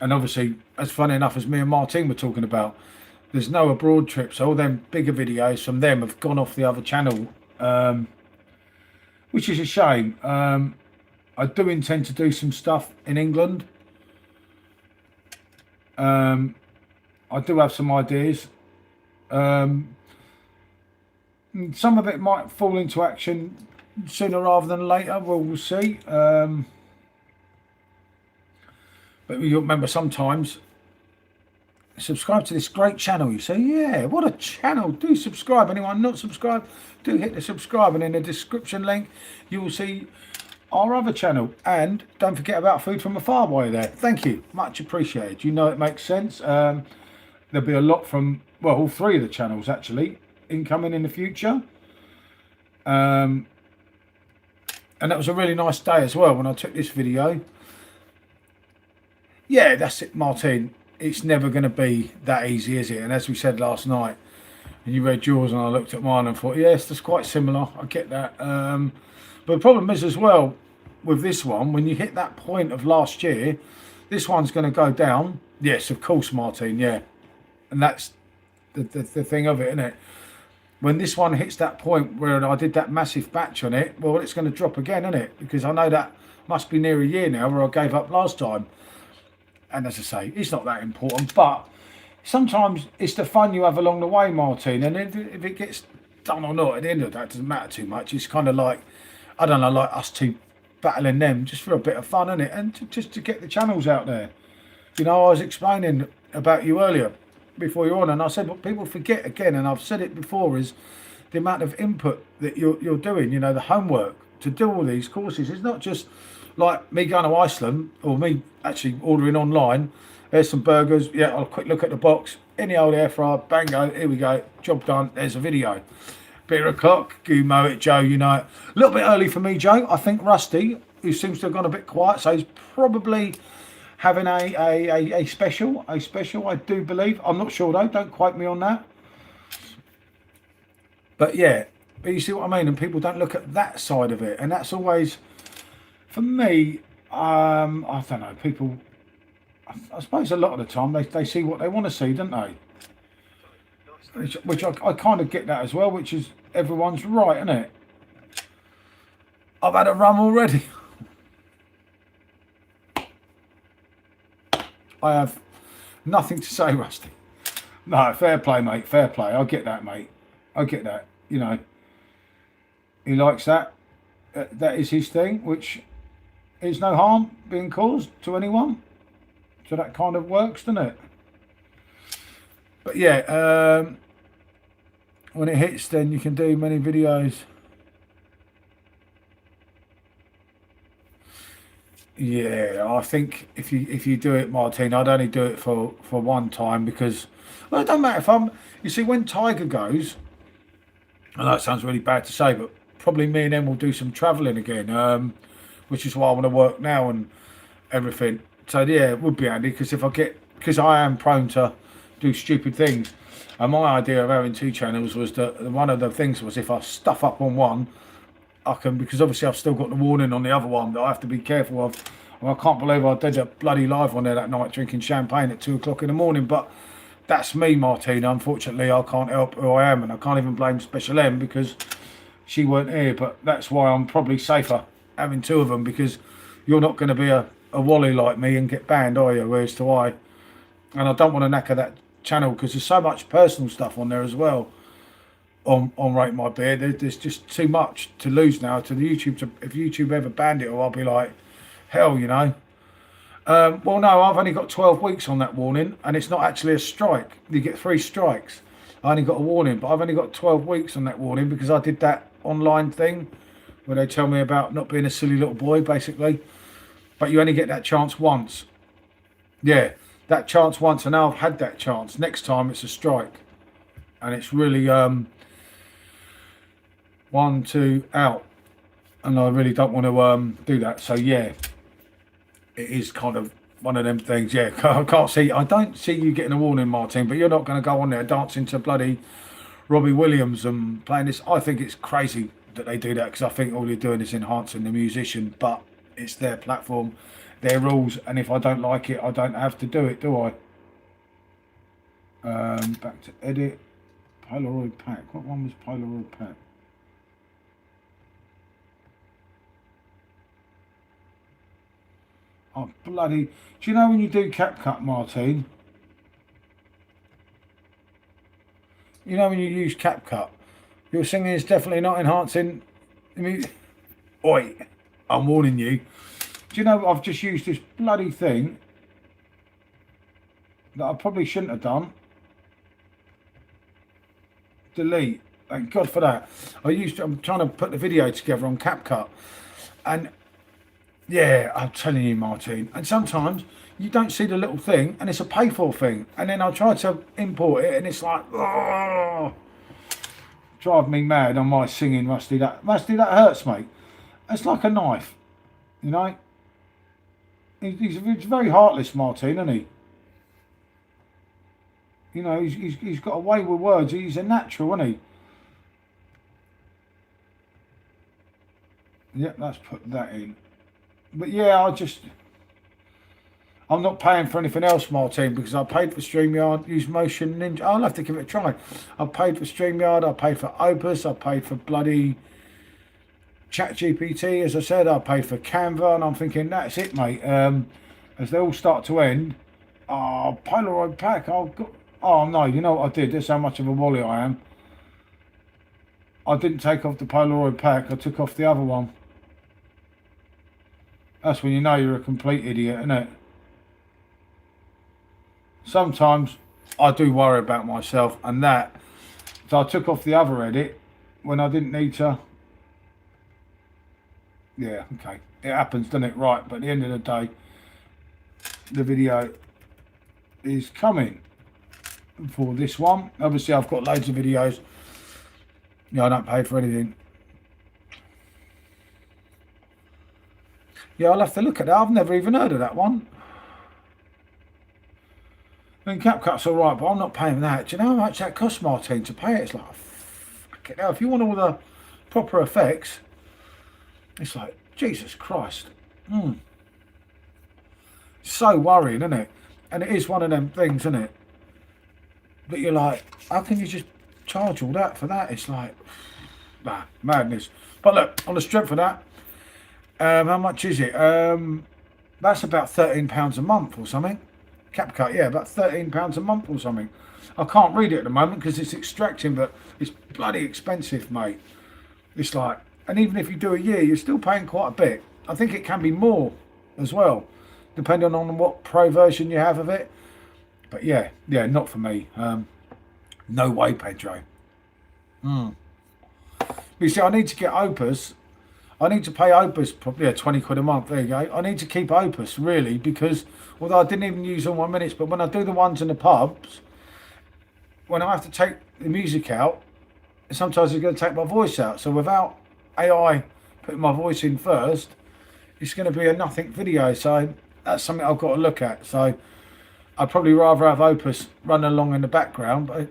And obviously, as funny enough as me and Martin were talking about, there's no abroad trips. So all them bigger videos from them have gone off the other channel, which is a shame. I do intend to do some stuff in England. I do have some ideas. Some of it might fall into action sooner rather than later. We'll see. But you'll remember, sometimes subscribe to this great channel. You say, yeah, what a channel. Do subscribe. Anyone not subscribed, do hit the subscribe, and in the description link you will see our other channel. And don't forget about Food from Afar while you're there. Thank you, much appreciated. You know, it makes sense. There'll be a lot from, well, all 3 of the channels actually incoming in the future. And that was a really nice day as well when I took this video. Yeah, that's it, Martin. It's never going to be that easy, is it? And as we said last night, and you read yours and I looked at mine and thought, yes, that's quite similar. I get that. But the problem is as well with this one, when you hit that point of last year, this one's going to go down. Yes, of course, Martin, yeah. And that's the thing of it, isn't it? When this one hits that point where I did that massive batch on it, well, it's going to drop again, isn't it? Because I know that must be near a year now where I gave up last time. And as I say, it's not that important, but sometimes it's the fun you have along the way, Martin. And if it gets done or not, at the end of that, it doesn't matter too much. It's kind of like, I don't know, like us two battling them just for a bit of fun, isn't it? And just to get the channels out there. You know, I was explaining about you earlier before you're on, and I said what people forget again, and I've said it before, is the amount of input that you're doing. You know, the homework to do all these courses. It's not just like me going to Iceland or me actually ordering online. There's some burgers. Yeah, I'll quick look at the box. In the old air fryer, bango, here we go. Job done. There's a video. Bit of o'clock. Go mow it, Joe. You know it. A little bit early for me, Joe. I think Rusty, who seems to have gone a bit quiet, so he's probably having a special. A special, I do believe. I'm not sure though. Don't quote me on that. But yeah, but you see what I mean? And people don't look at that side of it. And that's always, for me, I don't know, people, I suppose a lot of the time they see what they want to see, don't they? Which I kind of get that as well, which is everyone's right, isn't it? I've had a rum already. I have nothing to say, Rusty. No, fair play, mate. Fair play. I get that, mate. I get that. You know, he likes that. That is his thing, which is no harm being caused to anyone. So that kind of works, doesn't it? But yeah, when it hits, then you can do many videos. Yeah, I think if you do it, Martin, I'd only do it for one time, because, well, it don't matter if I'm. You see, when Tiger goes, I know it sounds really bad to say, but probably me and him will do some travelling again, which is why I want to work now and everything. So yeah, it would be handy, because I am prone to do stupid things. And my idea of having 2 channels was that one of the things was, if I stuff up on one, I can, because obviously I've still got the warning on the other one that I have to be careful of. Well, I can't believe I did a bloody live on there that night drinking champagne at 2 o'clock in the morning. But that's me, Martina. Unfortunately, I can't help who I am, and I can't even blame Special M because she weren't here. But that's why I'm probably safer having 2 of them, because you're not going to be a wally like me and get banned, are you? Whereas do I. And I don't want to knacker that channel, because there's so much personal stuff on there as well. On Rate My Beer, there's just too much to lose now to the YouTube. If YouTube ever banned it, I'll be like, hell, you know. Well, no, I've only got 12 weeks on that warning, and it's not actually a strike. You get 3 strikes. I only got a warning, but I've only got 12 weeks on that warning, because I did that online thing where they tell me about not being a silly little boy, basically. But you only get that chance once. Yeah, that chance once, and now I've had that chance. Next time it's a strike, and it's really 1, 2 out, and I really don't want to do that. So yeah, it is kind of one of them things. Yeah, I don't see you getting a warning, Martin, but you're not going to go on there dancing to bloody Robbie Williams and playing this. I think it's crazy that they do that, because I think all you're doing is enhancing the musician, but it's their platform, their rules, and if I don't like it, I don't have to do it, do I? Back to edit. Polaroid pack. What one was Polaroid pack? Oh, bloody. Do you know when you do CapCut, Martin? You know when you use CapCut, your singing is definitely not enhancing. I mean, oi, I'm warning you. Do you know I've just used this bloody thing that I probably shouldn't have done? Delete. Thank God for that. I'm trying to put the video together on CapCut, and yeah, I'm telling you, Martin. And sometimes you don't see the little thing, and it's a pay for thing. And then I try to import it, and it's like, oh, drive me mad on my singing, Rusty. That hurts, mate. It's like a knife, you know. He's very heartless, Martin, isn't he? You know, he's got a way with words. He's a natural, isn't he? Yep, let's put that in. But yeah, I'm not paying for anything else, Martin, because I paid for StreamYard, use Motion Ninja. I'll have to give it a try. I paid for StreamYard, I paid for Opus, I paid for bloody ChatGPT, as I said, I paid for Canva, and I'm thinking, that's it, mate. As they all start to end, oh, Polaroid pack, oh no, you know what I did? That's how much of a wally I am. I didn't take off the Polaroid pack, I took off the other one. That's when you know you're a complete idiot, isn't it? Sometimes I do worry about myself, and that. So I took off the other edit when I didn't need to. Yeah, okay. It happens, doesn't it? Right, but at the end of the day, the video is coming for this one. Obviously, I've got loads of videos. Yeah, I don't pay for anything. Yeah, I'll have to look at that. I've never even heard of that one. I mean, CapCut's all right, but I'm not paying that. Do you know how much that costs, Martin, to pay it? It's like, fuck it now. If you want all the proper effects, it's like, Jesus Christ. So worrying, isn't it? And it is one of them things, isn't it? But you're like, how can you just charge all that for that? It's like, nah, madness. But look, on the strength of that, how much is it? That's about £13 a month or something. CapCut, yeah, about £13 a month or something. I can't read it at the moment because it's extracting, but it's bloody expensive, mate. It's like, and even if you do a year, you're still paying quite a bit. I think it can be more as well, depending on what pro version you have of it. But yeah, not for me. No way, Pedro. You see, I need to get Opus. I need to pay Opus probably 20 quid a month. There you go. I need to keep Opus really, because although I didn't even use all my minutes, but when I do the ones in the pubs, when I have to take the music out, sometimes it's going to take my voice out. So without AI putting my voice in first, it's going to be a nothing video. So that's something I've got to look at. So I'd probably rather have Opus run along in the background, but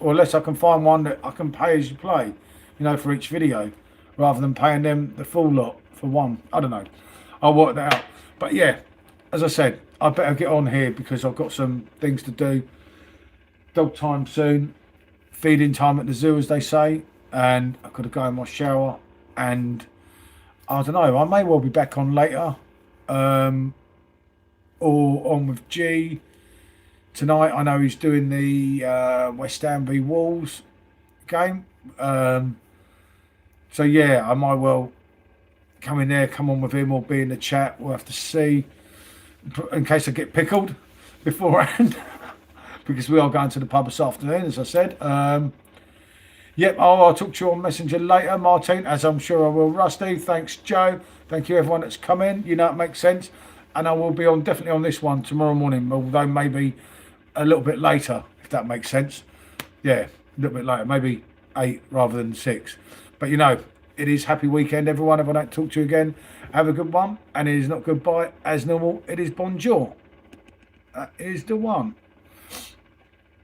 or unless I can find one that I can pay as you play, you know, for each video, rather than paying them the full lot for one. I don't know. I'll work that out. But yeah, as I said, I better get on here because I've got some things to do. Dog time soon, feeding time at the zoo, as they say, and I've got to go in my shower. And I don't know, I may well be back on later, or on with G tonight. I know he's doing the West Ham v Wolves game, so yeah, I might well come in there, come on with him, or be in the chat. We'll have to see, in case I get pickled beforehand. Because we are going to the pub this afternoon, as I said. Yep, I'll talk to you on Messenger later, Martin, as I'm sure I will. Rusty, thanks, Joe. Thank you, everyone that's come in. You know, it makes sense. And I will be on definitely on this one tomorrow morning, although maybe a little bit later, if that makes sense. Yeah, a little bit later, maybe 8 rather than 6. But you know, it is happy weekend, everyone. If I don't talk to you again, have a good one. And it is not goodbye as normal, it is bonjour. That is the one.